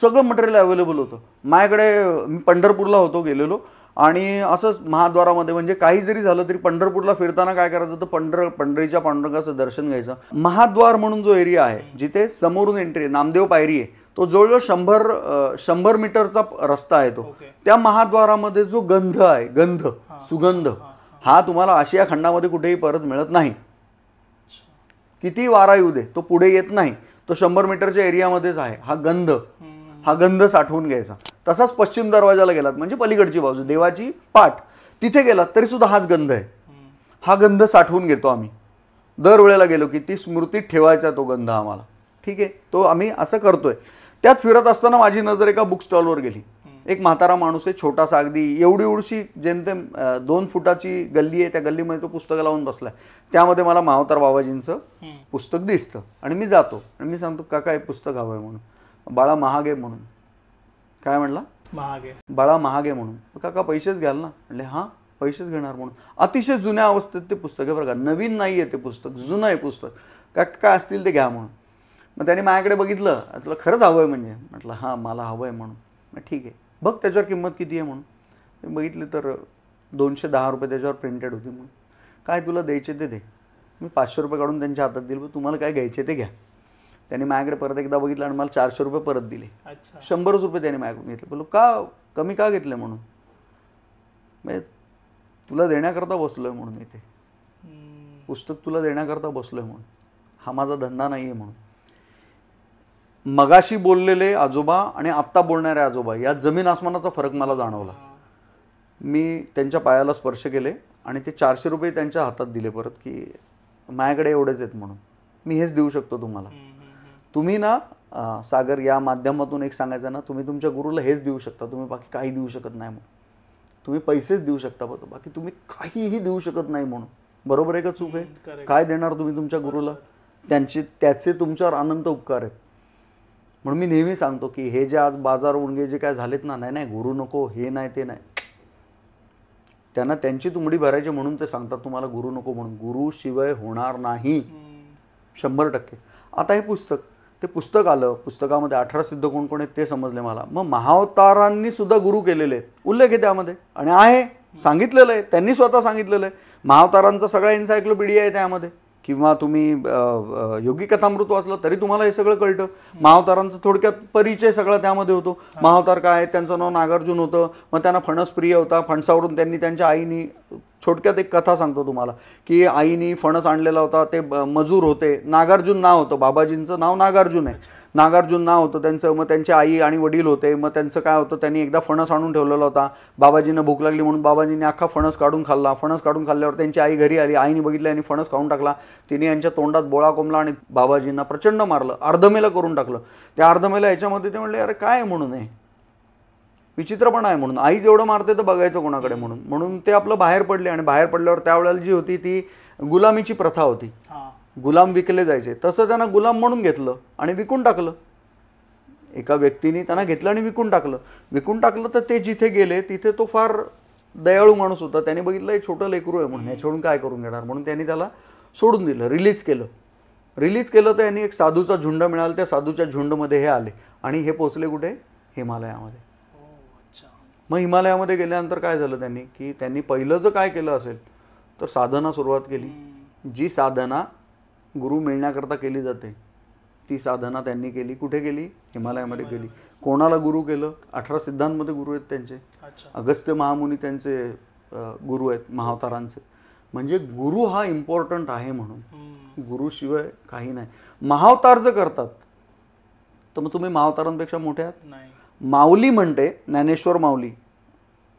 सगळं मटेरियल अवेलेबल होतं माझ्याकडे. मी पंढरपूरला होतो गेलेलो आणि असंच महाद्वारामध्ये, म्हणजे काही जरी झालं तरी पंढरपूरला फिरताना काय करायचं तर पंढरीच्या पांडुरंगाचं दर्शन घ्यायचं. महाद्वार म्हणून जो एरिया आहे जिथे समोरून एंट्री आहे, नामदेव पायरी आहे, तो जवळजवळ 100 मीटरचा रस्ता आहे तो. त्या महाद्वारामध्ये जो गंध आहे, गंध, सुगंध, हा तुम्हाला आशिया खंडामध्ये कुठेही परत मिळत नाही. किती वारा येऊ दे तो पुढे येत नाही. तो 100 मीटरच्या एरियामध्येच आहे. हा गंध साठवून घ्यायचा. तसाच पश्चिम दरवाजाला गेलात म्हणजे पलीकडची बाजू, देवाची पाठ, तिथे गेलात तरी सुद्धा हाच गंध आहे. हा गंध साठवून घेतो आम्ही. दरवेळेला गेलो की ती स्मृतीत ठेवायचा तो गंध आम्हाला. ठीक आहे, तो आम्ही असं करतोय. त्यात फिरत असताना माझी नजर एका बुक स्टॉलवर गेली. एक म्हातारा माणूस आहे, छोटासा, अगदी एवढी जेमतेम 2 फुटाची गल्ली आहे. त्या गल्लीमध्ये तो पुस्तकं लावून बसलाय. त्यामध्ये मला महाअवतार बाबाजींचं पुस्तक दिसतं आणि मी जातो आणि मी सांगतो काका हे पुस्तक हवं आहे म्हणून. बाळा महाग आहे म्हणून. काय म्हणला, महाग आहे बाळा, महाग आहे म्हणून. काका पैसेच घ्याल ना, म्हणले हां पैसेच घेणार म्हणून. अतिशय जुन्या अवस्थेत ते पुस्तक आहे बरं का, नवीन नाही आहे ते पुस्तक, जुनं आहे पुस्तक. काय असतील ते घ्या म्हणून. मग त्याने माझ्याकडे बघितलं, तुला खरंच हवं आहे म्हणजे, म्हटलं हां मला हवं आहे म्हणून. मग ठीक आहे, बघ त्याच्यावर किंमत किती आहे म्हणून. मी बघितली तर 210 रुपये त्याच्यावर प्रिंटेड होती म्हणून. काय तुला द्यायचे ते दे. मी 500 रुपये काढून त्यांच्या हातात दिले, तुम्हाला काय घ्यायचे ते घ्या. त्यांनी माझ्याकडे परत एकदा बघितलं आणि मला 400 रुपये परत दिले. 100 रुपये त्याने माझ्याकडून घेतले. बोलो का कमी का घेतले म्हणून. म्हणजे तुला देण्याकरता बसलो आहे म्हणून, इथे पुस्तक तुला देण्याकरता बसलो आहे म्हणून, हा माझा धंदा नाही आहे म्हणून. मगाशी बोललेले आजोबा आणि आत्ता बोलणारे आजोबा यात जमीन आसमानाचा फरक मला जाणवला. मी त्यांच्या पायाला स्पर्श केले आणि ते 400 रुपये त्यांच्या हातात दिले परत की माझ्याकडे एवढेच आहेत म्हणून, मी हेच देऊ शकतो तुम्हाला. तुम्ही ना सागर या माध्यमातून एक सांगायचं ना, तुम्ही तुमच्या गुरुला हेच देऊ शकता, तुम्ही बाकी काही देऊ शकत नाही म्हणून. तुम्ही पैसेच देऊ शकता बघ, बाकी तुम्ही काहीही देऊ शकत नाही म्हणून. बरोबर आहे का चूक आहे? काय देणार तुम्ही तुमच्या गुरुला? त्याचे तुमच्यावर अनंत उपकार आहेत. म्हणून मी नेहमी सांगतो की हे जे आज बाजार उणगे जे काय झालेत ना, नाही गुरु नको, हे नाही ते नाही, त्यांना त्यांची तुंबडी भरायची म्हणून ते सांगतात तुम्हाला गुरु नको म्हणून. गुरु शिवाय होणार नाही 100%. आता हे ते पुस्तक आलं, पुस्तकामध्ये 18 सिद्ध कोण कोण आहेत ते समजले मला. मग महाअवतारांनी सुद्धा गुरु केलेले आहेत, उल्लेख आहे त्यामध्ये आणि आहे, सांगितलेलं आहे, त्यांनी स्वतः सांगितलेलं आहे. महाअवतारांचा सगळा एन्सायक्लोपीडिया आहे त्यामध्ये. किंवा तुम्ही योगी कथामृत वाचलं तरी तुम्हाला हे सगळं कळतं. महाअवतारांचा थोडक्यात परिचय सगळा त्यामध्ये होतो. महाअवतार काय आहे, त्यांचं नाव नागार्जुन होतं, मग त्यांना फणस प्रिय होता, फणसावरून त्यांनी त्यांच्या आईनी, थोडक्यात एक कथा सांगतो तुम्हाला की आईनी फणस आणलेला होता, ते मजूर होते, नागार्जुन नाव होतं, बाबाजींचं नाव नागार्जुन आहे, नागार्जुन नाव होतं त्यांचं. मग त्यांची आई आणि वडील होते. मग त्यांचं काय होतं, त्यांनी एकदा फणस आणून ठेवलेला होता, बाबाजींना भूक लागली म्हणून बाबाजींनी अख्खा फणस काढून खाल्ला. फणस काढून खाल्ल्यावर त्यांची आई घरी आली, आईने बघितलं आणि फणस खाऊन टाकला. तिने यांच्या तोंडात बोळा कोंबला आणि बाबाजींना प्रचंड मारलं, अर्धमेलं करून टाकलं. त्या अर्धमेला याच्यामध्ये ते म्हणले, अरे काय म्हणून आहे, विचित्रपणा आहे म्हणून, आई जेवढं मारते तर बघायचं कोणाकडे म्हणून ते आपलं बाहेर पडले. आणि बाहेर पडल्यावर त्यावेळेला जी होती ती गुलामीची प्रथा होती, गुलाम विकले जायचे. तसं त्यांना गुलाम म्हणून घेतलं आणि विकून टाकलं. एका व्यक्तीने त्यांना घेतलं आणि विकून टाकलं. तर ते जिथे गेले तिथे तो फार दयाळू माणूस होता. त्याने बघितलं हे छोटं लेकरू आहे म्हणून, याच्याकडून काय करून घेणार, म्हणून त्यांनी त्याला सोडून दिलं, रिलीज केलं. तर यांनी एक साधूचा झुंड मिळाला, त्या साधूच्या झुंडमध्ये हे आले आणि हे पोचले कुठे, हिमालयामध्ये. मग हिमालयामध्ये गेल्यानंतर काय झालं त्यांनी, की त्यांनी पहिलं जर काय केलं असेल तर साधना सुरुवात केली. जी साधना गुरु मिळण्याकरता केली जाते ती साधना त्यांनी केली. कुठे केली? हिमालयामध्ये केली. कोणाला गुरु केलं? 18 सिद्धांमध्ये गुरु आहेत त्यांचे. अगस्त्य महामुनी त्यांचे गुरु आहेत महाअवतारांचे. म्हणजे गुरु हा इम्पॉर्टंट आहे म्हणून, गुरुशिवाय काही नाही. महाअवतार जर करतात तर मग तुम्ही महाअवतारांपेक्षा मोठे आहात? माऊली म्हणते, ज्ञानेश्वर माऊली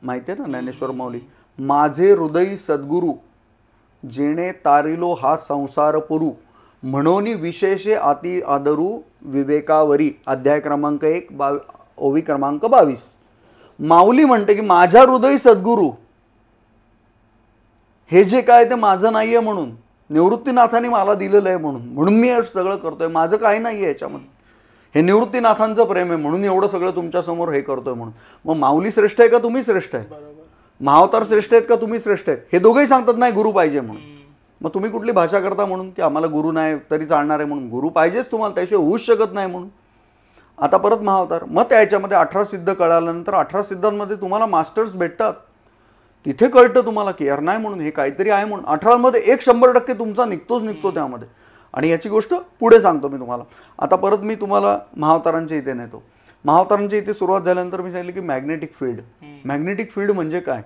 माहिती आहे ना, ज्ञानेश्वर माऊली, माझे हृदयी सद्गुरु जेणे तारिलो हा संसार पुरू, म्हणोनी विशेषे अति आदरू विवेकावरी. अध्याय क्रमांक 1 ओवी क्रमांक 22. माऊली म्हणते की माझ्या हृदयी सद्गुरू, हे जे काय ते माझं नाहीये म्हणून, निवृत्तीनाथांनी मला दिलेलं आहे म्हणून मी हे सगळं करतोय, माझं काही नाहीये याच्यामध्ये, हे निवृत्तीनाथांचं प्रेम आहे म्हणून एवढं सगळं तुमच्यासमोर हे करतोय म्हणून. मग माऊली श्रेष्ठ आहे का तुम्ही श्रेष्ठ आहे? महाअवतार श्रेष्ठ आहेत का तुम्ही श्रेष्ठ आहेत? हे दोघेही सांगतात नाही गुरु पाहिजे म्हणून. मग तुम्ही कुठली भाषा करता म्हणून की आम्हाला गुरु नाही तरी चालणार आहे म्हणून? गुरु पाहिजेच तुम्हाला, त्याशिवाय होऊच शकत नाही म्हणून. आता परत महाअवतार, मग त्याच्यामध्ये 18 सिद्ध कळाल्यानंतर 18 सिद्धांमध्ये तुम्हाला मास्टर्स भेटतात. तिथे कळतं तुम्हाला की यार नाही म्हणून हे काहीतरी आहे म्हणून. 18 मध्ये 100% तुमचा निघतो त्यामध्ये. आणि याची गोष्ट पुढे सांगतो मी तुम्हाला. आता परत मी तुम्हाला महाअवतारांच्या इथे नेतो. महाअवतारांच्या इथे सुरुवात झाल्यानंतर मी सांगितलं की मॅग्नेटिक फील्ड. मॅग्नेटिक फील्ड म्हणजे काय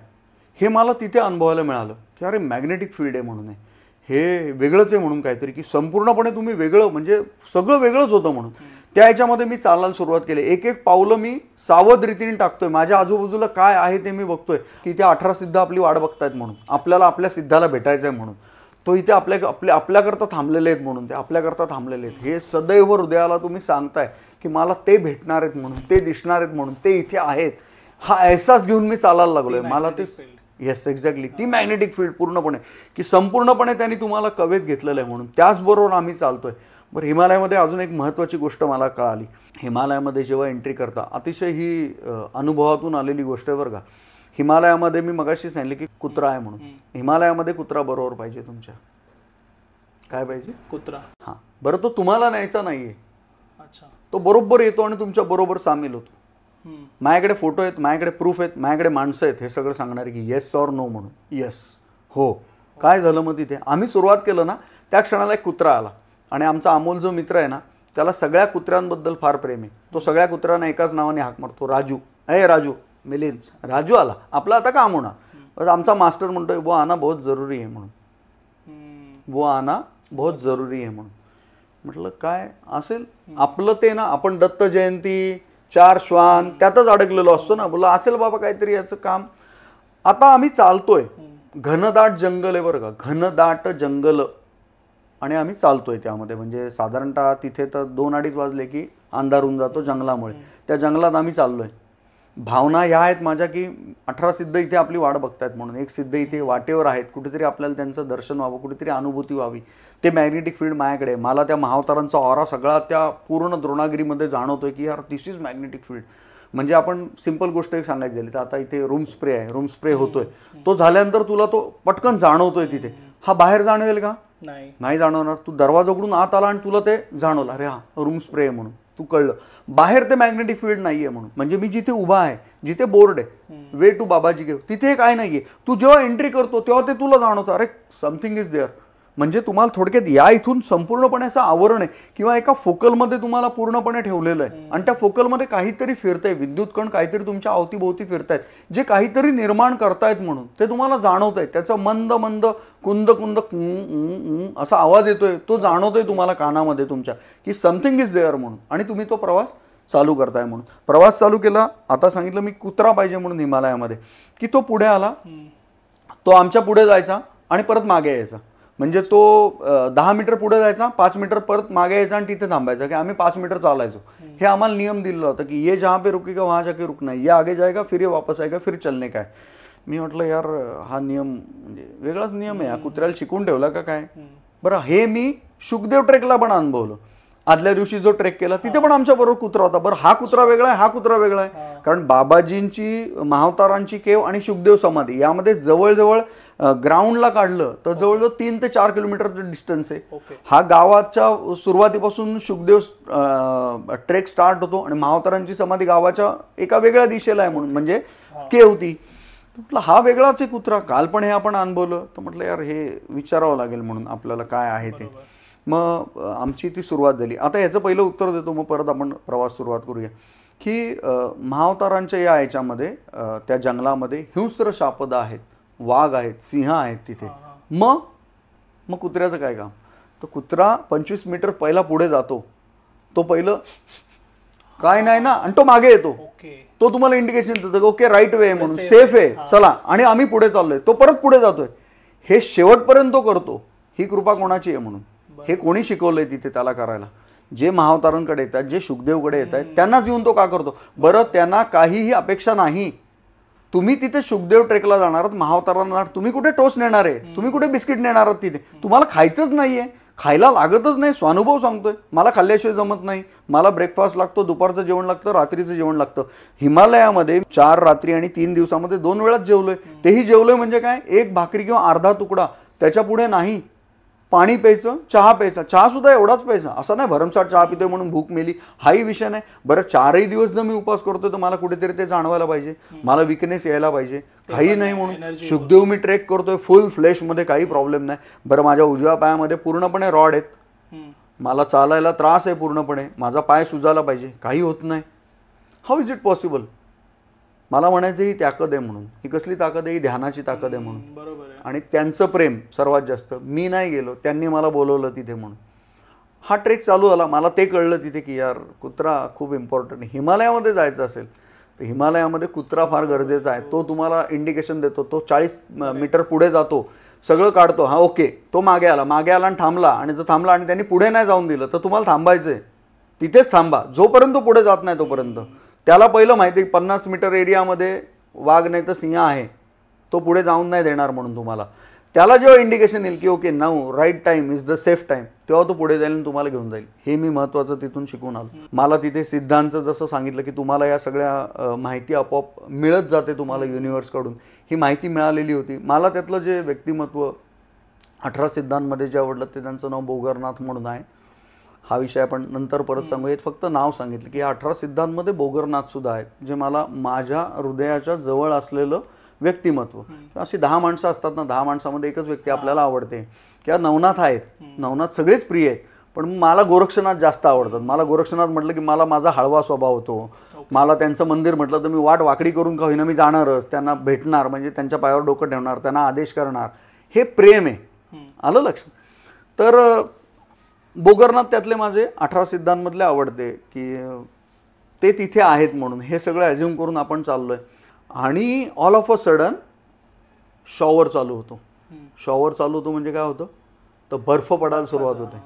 हे मला तिथे अनुभवायला मिळालं की अरे मॅग्नेटिक फील्ड आहे म्हणून, हे वेगळंच आहे म्हणून काहीतरी, की संपूर्णपणे तुम्ही वेगळं, म्हणजे सगळं वेगळंच होतं म्हणून. त्या ह्याच्यामध्ये मी चालायला सुरुवात केली. एक एक पावलं मी सावध रीतीने टाकतोय. माझ्या आजूबाजूला काय आहे ते मी बघतोय की ते 18 सिद्ध आपली वाट बघतायत म्हणून, आपल्याला आपल्या सिद्धाला भेटायचं आहे म्हणून. तो इथे आपल्याकरता थांबलेले आहेत म्हणून, ते आपल्याकरता थांबलेले आहेत. हे सदैव हृदयाला तुम्ही सांगताय की मला ते भेटणार आहेत म्हणून, ते दिसणार आहेत म्हणून, ते इथे आहेत. हा अहसास घेऊन मी चालायला लागलोय. मला ते येस एक्झॅक्टली ती मॅग्नेटिक फील्ड पूर्णपणे, की संपूर्णपणे त्यांनी तुम्हाला कवेत घेतलेलं आहे म्हणून. त्याचबरोबर आम्ही चालतोय. बरं, हिमालयामध्ये अजून एक महत्त्वाची गोष्ट मला कळाली. हिमालयामध्ये जेव्हा एंट्री करता, अतिशय ही अनुभवातून आलेली गोष्ट आहे बरं का. हिमालयामध्ये मी मगाशी सांगितले की कुत्रा आहे म्हणून. हिमालयामध्ये कुत्रा बरोबर पाहिजे तुमच्या. काय पाहिजे? कुत्रा. हां, बरं, तो तुम्हाला न्यायचा नाहीये. अच्छा. तो बरोबर येतो आणि तुमच्या बरोबर सामील होतो. माझ्याकडे फोटो आहेत, माझ्याकडे प्रूफ आहेत, माझ्याकडे माणसं आहेत हे सगळं सांगणारे की येस ऑर नो म्हणून. येस, हो. काय झालं मग तिथे आम्ही सुरुवात केलं ना, त्या क्षणाला एक कुत्रा आला. आणि आमचा अमोल जो मित्र आहे ना, त्याला सगळ्या कुत्र्यांबद्दल फार प्रेम आहे. तो सगळ्या कुत्र्यांना एकाच नावाने हाक मारतो, राजू. ए राजू, मिलिंद, राजू आला, आपला आता काम होणार. आमचा मास्टर म्हणतोय वो आना बहुत जरुरी आहे म्हणून, वो आना बहुत जरुरी आहे म्हणून. म्हटलं काय असेल आपलं ते ना, आपण दत्त जयंती, 4 श्वान त्यातच अडकलेलो असतो ना. बोला असेल बाबा काहीतरी याचं काम. आता आम्ही चालतोय, घनदाट जंगल आहे बरं का, घनदाट जंगल, आणि आम्ही चालतोय त्यामध्ये. म्हणजे साधारणतः तिथे तर 2-2:30 वाजले की अंधार होऊन जातो जंगलामुळे. त्या जंगलात आम्ही चाललोय. भावना ह्या आहेत माझ्या की 18 सिद्ध इथे आपली वाट बघतायत म्हणून. एक सिद्ध इथे वाटेवर आहेत, कुठेतरी आपल्याला त्यांचं दर्शन व्हावं, कुठेतरी अनुभूती व्हावी. ते मॅग्नेटिक फील्ड माझ्याकडे. मला त्या महावतारांचा ऑरा सगळा त्या पूर्ण द्रोणागिरीमध्ये जाणवतोय की यार दिस इज मॅग्नेटिक फील्ड. म्हणजे आपण सिंपल गोष्ट एक सांगायची झाली तर आता इथे रूम स्प्रे आहे, रूम स्प्रे होतोय, तो झाल्यानंतर तुला तो पटकन जाणवतोय तिथे. हा बाहेर जाणवेल का? नाही जाणवणार. तू दरवाजा उघडून आत आला आणि तुला ते जाणवलं, अरे हा रूम स्प्रे आहे म्हणून तू कळलं. बाहेर ते मॅग्नेटिक फील्ड नाहीये म्हणून. म्हणजे मी जिथे उभा आहे, जिथे बोर्ड आहे वे टू बाबाजी घेऊ, तिथे काय नाहीये. तू जेव्हा एंट्री करतो तेव्हा ते तुला जाणवतं, अरे समथिंग इज देअर. म्हणजे तुम्हाला थोडक्यात या इथून संपूर्णपणे असं आवरण आहे किंवा एका फोकलमध्ये तुम्हाला पूर्णपणे ठेवलेलं आहे आणि त्या फोकलमध्ये काहीतरी फिरतंय, विद्युत कण काहीतरी तुमच्या अवतीभोवती फिरतायत, जे काहीतरी निर्माण करतायत म्हणून ते तुम्हाला जाणवत आहे. त्याचा मंद मंद कुंद कुंद असा आवाज येतोय, तो जाणवतोय तुम्हाला कानामध्ये तुमच्या की समथिंग इज देअर म्हणून. आणि तुम्ही तो प्रवास चालू करताय म्हणून. प्रवास चालू केला. आता सांगितलं मी कुत्रा पाहिजे म्हणून हिमालयामध्ये, की तो पुढे आला, तो आमच्या पुढे जायचा आणि परत मागे यायचा. म्हणजे तो 10 मीटर पुढे जायचा, 5 मीटर परत मागे यायचा आणि तिथे थांबायचा की आम्ही 5 मीटर चालायचो. हे आम्हाला नियम दिलेला होता की ये जहाँ पे रुकेगा वहाँ जाके रुकना है, ये आगे जाएगा फिर ये वापस आएगा फिर चलने का है. मी म्हटलं यार हा नियम म्हणजे वेगळाच नियम आहे, हा कुत्र्याला शिकून ठेवला का काय. बरं हे मी शुकदेव ट्रेकला पण अनुभवलं. आदल्या दिवशी जो ट्रेक केला तिथे पण आमच्या बरोबर कुत्रा होता. बरं हा कुत्रा वेगळा आहे, हा कुत्रा वेगळा आहे. कारण बाबाजींची, महावतारांची केव आणि शुकदेव समाधी यामध्ये जवळजवळ ग्राउंडला काढलं तर जवळजवळ 3 ते 4 किलोमीटरचं डिस्टन्स आहे. हा गावाच्या सुरुवातीपासून शुकदेव ट्रेक स्टार्ट होतो आणि महावतारांची समाधी गावाच्या एका वेगळ्या दिशेला आहे म्हणून, म्हणजे केव ती. म्हटलं हा वेगळाच आहे कुत्रा. काल पण हे आपण अनुभवलं. तर म्हटलं यार हे विचारावं लागेल म्हणून आपल्याला काय आहे ते. मग आमची ती सुरुवात झाली. आता याचं पहिलं उत्तर देतो, मग परत आपण प्रवास सुरुवात करूया. की महावतारांच्या या याच्यामध्ये त्या जंगलामध्ये हिंस्र शापद आहेत, वाघ आहेत, सिंह आहेत तिथे. मग कुत्र्याचं काय काम. तर कुत्रा 25 मीटर पहिला पुढे जातो. तो पहिलं काय नाही ना, आणि तो मागे येतो. तो तुम्हाला इंडिकेशन देतो ओके राईट वे म्हणून, सेफ आहे चला, आणि आम्ही पुढे चाललोय. तो परत पुढे जातोय. हे शेवटपर्यंत तो करतो. ही कृपा कोणाची आहे म्हणून. हे कोणी शिकवलंय तिथे त्याला करायला. जे महावतारांकडे येतात, जे शुकदेवकडे येत आहेत त्यांनाच येऊन तो का करतो. बरं त्यांना काहीही अपेक्षा नाही. तुम्ही तिथे शुकदेव ट्रेकला जाणार आहात, महावतारांना तुम्ही कुठे टोस्ट नेणार आहे, तुम्ही कुठे बिस्किट नेणार आहात. तिथे तुम्हाला खायचंच नाहीये, खायला लागतच नाही. स्वानुभव सांगतोय, मला खाल्ल्याशिवाय जमत नाही. मला ब्रेकफास्ट लागतो, दुपारचं जेवण लागतं, रात्रीचं जेवण लागतं. हिमालयामध्ये 4 रात्री आणि 3 दिवसामध्ये 2 वेळाच जेवलोय. तेही जेवलोय म्हणजे काय, एक भाकरी किंवा अर्धा तुकडा, त्याच्या पुढे नाही. पाणी प्यायचं, चहा प्यायचा, चहा सुद्धा एवढाच प्यायचा. असं नाही भरमसाठ चहा पितोय म्हणून भूक मेली, हाही विषय नाही. बरं 4ही दिवस जर मी उपवास करतोय तर मला कुठेतरी ते जाणवायला पाहिजे, मला विकनेस यायला पाहिजे. काही नाही म्हणून शुकदेव मी ट्रेक करतोय फुल फ्लेशमध्ये, काही प्रॉब्लेम नाही. बरं माझ्या उजव्या पायामध्ये पूर्णपणे रॉड आहेत, मला चालायला त्रास आहे पूर्णपणे, माझा पाय सुजायला पाहिजे, काही होत नाही. How is it possible. मला म्हणायचं ही ताकद आहे म्हणून. ही कसली ताकद आहे, ही ध्यानाची ताकद आहे म्हणून. बरोबर आहे. आणि त्यांचं प्रेम सर्वात जास्त. मी नाही गेलो, त्यांनी मला बोलवलं तिथे म्हणून. हा ट्रेक चालू झाला. मला ते कळलं तिथे की यार कुत्रा खूप इम्पॉर्टंट आहे. हिमालयामध्ये जायचं असेल तर हिमालयामध्ये कुत्रा फार गरजेचा आहे. तो तुम्हाला इंडिकेशन देतो. तो 40 मीटर पुढे जातो, सगळं काढतो. हा ओके, तो मागे आला आणि थांबला, आणि जर थांबला आणि त्यांनी पुढे नाही जाऊन दिलं तर तुम्हाला थांबायचंय, तिथेच थांबा जोपर्यंत पुढे जात नाही तोपर्यंत. त्याला पहिलं माहिती 50 मीटर एरियामध्ये वाघ नाही तर सिंह आहे, तो पुढे जाऊन नाही देणार म्हणून तुम्हाला. त्याला जेव्हा इंडिकेशन येईल की okay now right time is the safe time, तेव्हा तो पुढे जाईल आणि तुम्हाला घेऊन जाईल. हे मी महत्त्वाचं तिथून शिकून आलो. मला तिथे सिद्धांचं जसं सांगितलं की तुम्हाला या सगळ्या माहिती आपोआप मिळत जाते तुम्हाला युनिव्हर्सकडून, ही माहिती मिळालेली होती. मला त्यातलं जे व्यक्तिमत्व 18 सिद्धांमध्ये जे आवडलं ते त्यांचं नाव बोगरनाथ म्हणून आहे. हा विषय आपण नंतर परत सांगूयात. फक्त नाव सांगितलं की 18 सिद्धांमध्ये बोगरनाथ सुद्धा आहेत, जे मला माझ्या हृदयाच्या जवळ असलेलं व्यक्तिमत्व. अशी 10 माणसं असतात ना, 10 माणसामध्ये एकच व्यक्ती आपल्याला आवडते. किंवा नवनाथ आहेत, नवनाथ सगळेच प्रिय आहेत, पण मला गोरक्षनाथ जास्त आवडतात. मला गोरक्षनाथ म्हटलं की मला माझा हळवा स्वभाव होतो. मला त्यांचं मंदिर म्हटलं तर मी वाट वाकडी करून का होईना मी जाणारच, त्यांना भेटणार, म्हणजे त्यांच्या पायावर डोकं ठेवणार, त्यांना आदेश करणार. हे प्रेम आहे. आलं लक्षात. तर बोगरनाथ त्यातले माझे 18 सिद्धांमधले आवडते की ते तिथे आहेत म्हणून. हे सगळं ॲज्युम करून आपण चाललोय आणि all of a sudden shower चालू होतो. शॉवर चालू होतो म्हणजे काय होतं, तर बर्फ पडायला सुरुवात होते.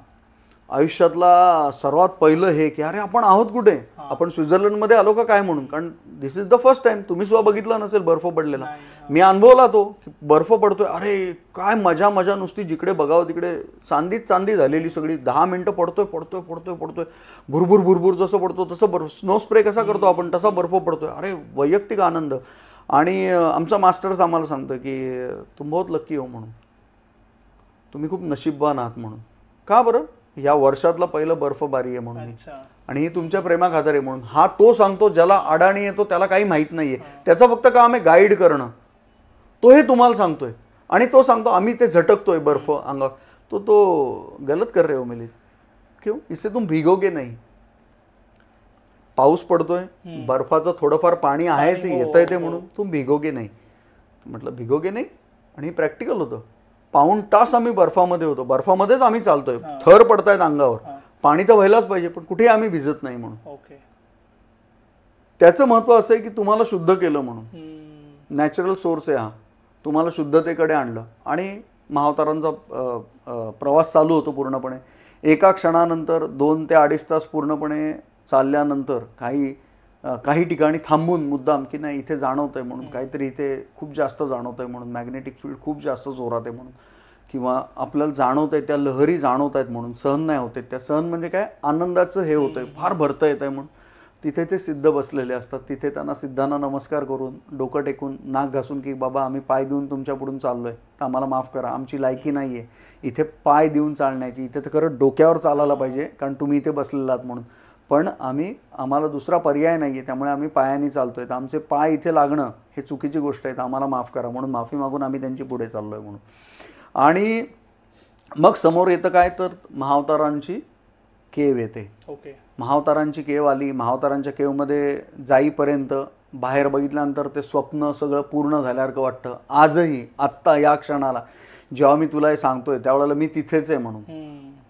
आयुष्यातला सर्वात पहिलं हे की अरे आपण आहोत कुठे, आपण स्वित्झर्लंडमध्ये आलो का काय म्हणून. कारण दिस इज द फर्स्ट टाइम. तुम्ही सुद्धा बघितला नसेल बर्फ पडलेला. मी अनुभवला तो की बर्फ पडतोय, अरे काय मजा मजा नुसती, जिकडे बघावं तिकडे चांदीच चांदी झालेली सगळी. 10 मिनिटं पडतोय पडतोय पडतोय पडतोय, भुरभुर भुरभुर जसं पडतो तसं बर्फ, स्नो स्प्रे कसा करतो आपण तसा बर्फ पडतोय. अरे वैयक्तिक आनंद. आणि आमचा मास्टर्स आम्हाला सांगतं की तुम बहुत लक्की हो म्हणून, तुम्ही खूप नशीबवान आहात म्हणून. का बरं, या वर्षातला पहिलं बर्फबारी आहे म्हणून, आणि ही तुमच्या प्रेमाखातर आहे म्हणून. हा तो सांगतो ज्याला अडाणी येतो, त्याला काही माहीत नाहीये, त्याचं फक्त काम आहे गाईड करणं. तो हे तुम्हाला सांगतोय आणि तो सांगतो आम्ही ते झटकतोय बर्फ अंगावर. तो गलत कर रहे हो मिलित, क्यों, इससे तुम भिगोगे नाही. पाऊस पडतोय, बर्फाचं थोडंफार पाणी आहेच, येतंय ते म्हणून तुम भिगोगे नाही. म्हटलं भिगोगे नाही. आणि प्रॅक्टिकल होतं. पाऊण तास आम्ही बर्फामध्ये होतो, बर्फामध्येच आम्ही चालतोय, थर पडतायत अंगावर, पाणी तर व्हायलाच पाहिजे पण कुठेही आम्ही भिजत नाही म्हणून. त्याचं महत्व असं आहे की तुम्हाला शुद्ध केलं म्हणून. नॅचरल सोर्स आहे हा, तुम्हाला शुद्धतेकडे आणलं. आणि महावतारांचा प्रवास चालू होतो पूर्णपणे. एका क्षणानंतर 2 ते 2.5 तास पूर्णपणे चालल्यानंतर काही ठिकाणी थांबून मुद्दाम की नाही इथे जाणवतंय म्हणून, काहीतरी इथे खूप जास्त जाणवतंय म्हणून, मॅग्नेटिक फील्ड खूप जास्त जोरात आहे म्हणून, किंवा आपल्याला जाणवतंय त्या लहरी जाणवत आहेत म्हणून, सहन नाही होते त्या. सहन म्हणजे काय, आनंदाचं हे होतंय, फार भरतं येत आहे म्हणून. तिथे ते सिद्ध बसलेले असतात. तिथे त्यांना सिद्धांना नमस्कार करून, डोकं टेकून, नाक घासून की बाबा आम्ही पाय देऊन तुमच्या पुढून चाललोय, तर आम्हाला माफ करा, आमची लायकी नाही आहे इथे पाय देऊन चालण्याची. इथे तर खरं डोक्यावर चालायला पाहिजे कारण तुम्ही इथे बसलेला आहात म्हणून, पण आम्हाला दुसरा पर्याय नाही आहे, त्यामुळे आम्ही पायाने चालतोय, तर आमचे पाय इथे लागणं हे चुकीची गोष्ट आहे, तर आम्हाला माफ करा म्हणून माफी मागून आम्ही त्यांची पुढे चाललोय म्हणून. आणि मग समोर येतं काय, तर महावतारांची केव येते. महावतारांची केव आली. महावतारांच्या केवमध्ये जाईपर्यंत बाहेर बघितल्यानंतर ते स्वप्न सगळं पूर्ण झाल्यासारखं वाटतं. आजही आत्ता या क्षणाला जेव्हा मी तुला हे सांगतोय त्यावेळेला मी तिथेच आहे म्हणून,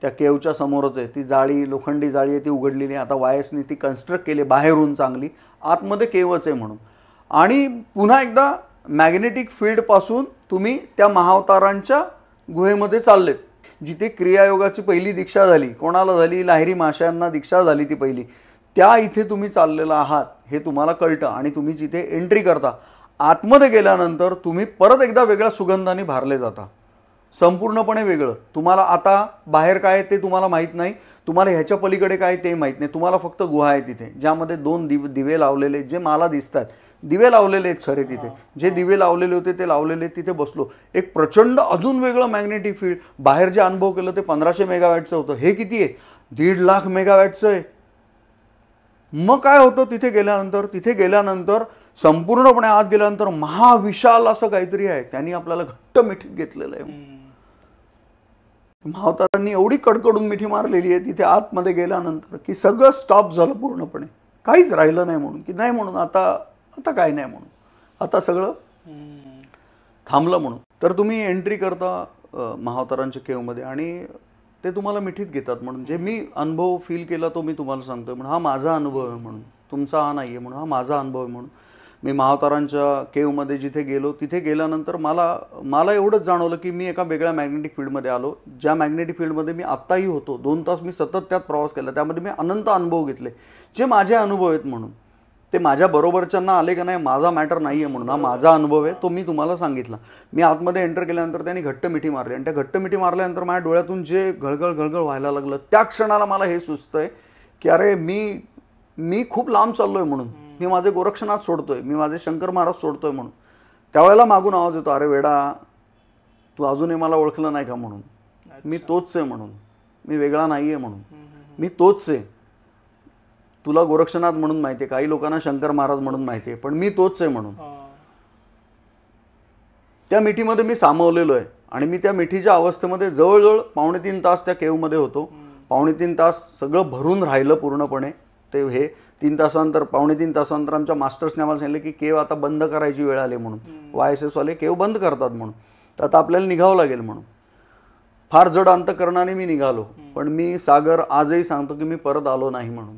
त्या केवच्या समोरच आहे. ती जाळी, लोखंडी जाळी आहे, ती उघडलेली आहे. आता वायसनी ती कन्स्ट्रक्ट केली बाहेरून चांगली, आतमध्ये केवच आहे म्हणून. आणि पुन्हा एकदा मॅग्नेटिक फील्डपासून तुम्ही त्या महावतारांच्या गुहेमध्ये चाललेत, जिथे क्रियायोगाची पहिली दीक्षा झाली. कोणाला झाली, लाहिरी माशांना दीक्षा झाली ती पहिली. त्या इथे तुम्ही चाललेला आहात हे तुम्हाला कळतं. आणि तुम्ही जिथे एंट्री करता, आतमध्ये गेल्यानंतर तुम्ही परत एकदा वेगळ्या सुगंधाने भारले जाता, संपूर्णपणे वेगळं. तुम्हाला आता बाहेर काय ते तुम्हाला माहीत नाही, तुम्हाला ह्याच्या पलीकडे काय ते माहीत नाही. तुम्हाला फक्त गुहा आहे तिथे, ज्यामध्ये 2 दिवे लावलेले, जे मला दिसतात दिवे लावलेले आहेत खरे तिथे. जे दिवे लावलेले होते ते लावलेले, तिथे बसलो. एक प्रचंड अजून वेगळं मॅग्नेटिक फील्ड. बाहेर जे अनुभव केलं ते 1500 मेगावॅटचं होतं, हे किती आहे, 1.5 लाख मेगावॅटचं आहे. मग काय होतं तिथे गेल्यानंतर संपूर्णपणे आत गेल्यानंतर महाविशाल असं काहीतरी आहे. त्यांनी आपल्याला घट्ट मिठीत घेतलेलं आहे. महावतारांनी एवढी कडकडून मिठी मारलेली आहे तिथे आतमध्ये गेल्यानंतर की सगळं स्टॉप झालं पूर्णपणे, काहीच राहिलं नाही म्हणून, की नाही म्हणून आता काय नाही म्हणून, आता सगळं थांबलं म्हणून. तर तुम्ही एंट्री करता महावतारांच्या केवमध्ये आणि ते तुम्हाला मिठीत घेतात म्हणून. जे मी अनुभव फील केला तो मी तुम्हाला सांगतोय म्हणून. हा माझा अनुभव आहे म्हणून, तुमचा हा नाही आहे म्हणून, हा माझा अनुभव आहे म्हणून. मी महावतारांच्या केवमध्ये जिथे गेलो, तिथे गेल्यानंतर मला एवढंच जाणवलं की मी एका वेगळ्या मॅग्नेटिक फील्डमध्ये आलो. ज्या मॅग्नेटिक फील्डमध्ये मी आत्ताही होतो, 2 तास मी सतत त्यात प्रवास केला, त्यामध्ये मी अनंत अनुभव घेतले, जे माझे अनुभव आहेत म्हणून. ते माझ्या बरोबरच्यांना आले का नाही माझा मॅटर नाही आहे म्हणून, हा माझा अनुभव आहे, तो मी तुम्हाला सांगितला. मी आतमध्ये एंटर केल्यानंतर त्यांनी घट्ट मिठी मारली आणि त्या घट्ट मिठी मारल्यानंतर माझ्या डोळ्यातून जे घळघळ व्हायला लागलं, त्या क्षणाला मला हे सुचतंय की अरे मी खूप लांब चाललोय म्हणून. मी माझे गोरक्षनाथ सोडतोय, मी माझे शंकर महाराज सोडतोय म्हणून. त्यावेळेला मागून आवाज येतो, अरे वेडा तू अजूनही मला ओळखलं नाही का म्हणून. मी तोच आहे म्हणून, मी वेगळा नाही आहे म्हणून, मी तोच आहे. तुला गोरक्षनाथ म्हणून माहिती आहे, काही लोकांना शंकर महाराज म्हणून माहिती आहे, पण मी तोच आहे म्हणून. त्या मिठीमध्ये मी सामावलेलो आहे. आणि मी त्या मिठीच्या अवस्थेमध्ये जवळजवळ 2.5 तास त्या केवमध्ये होतो. 2.5 तास सगळं भरून राहिलं पूर्णपणे. ते हे 3 तासानंतर 2.5 तासानंतर आमच्या मास्टर्सने आम्हाला सांगितलं की केव आता बंद करायची वेळ आली म्हणून. YSS वाले केव बंद करतात म्हणून, तर आता आपल्याला निघावं लागेल म्हणून. फार जड अंतकरणाने मी निघालो, पण मी सागर आजही सांगतो की मी परत आलो नाही म्हणून.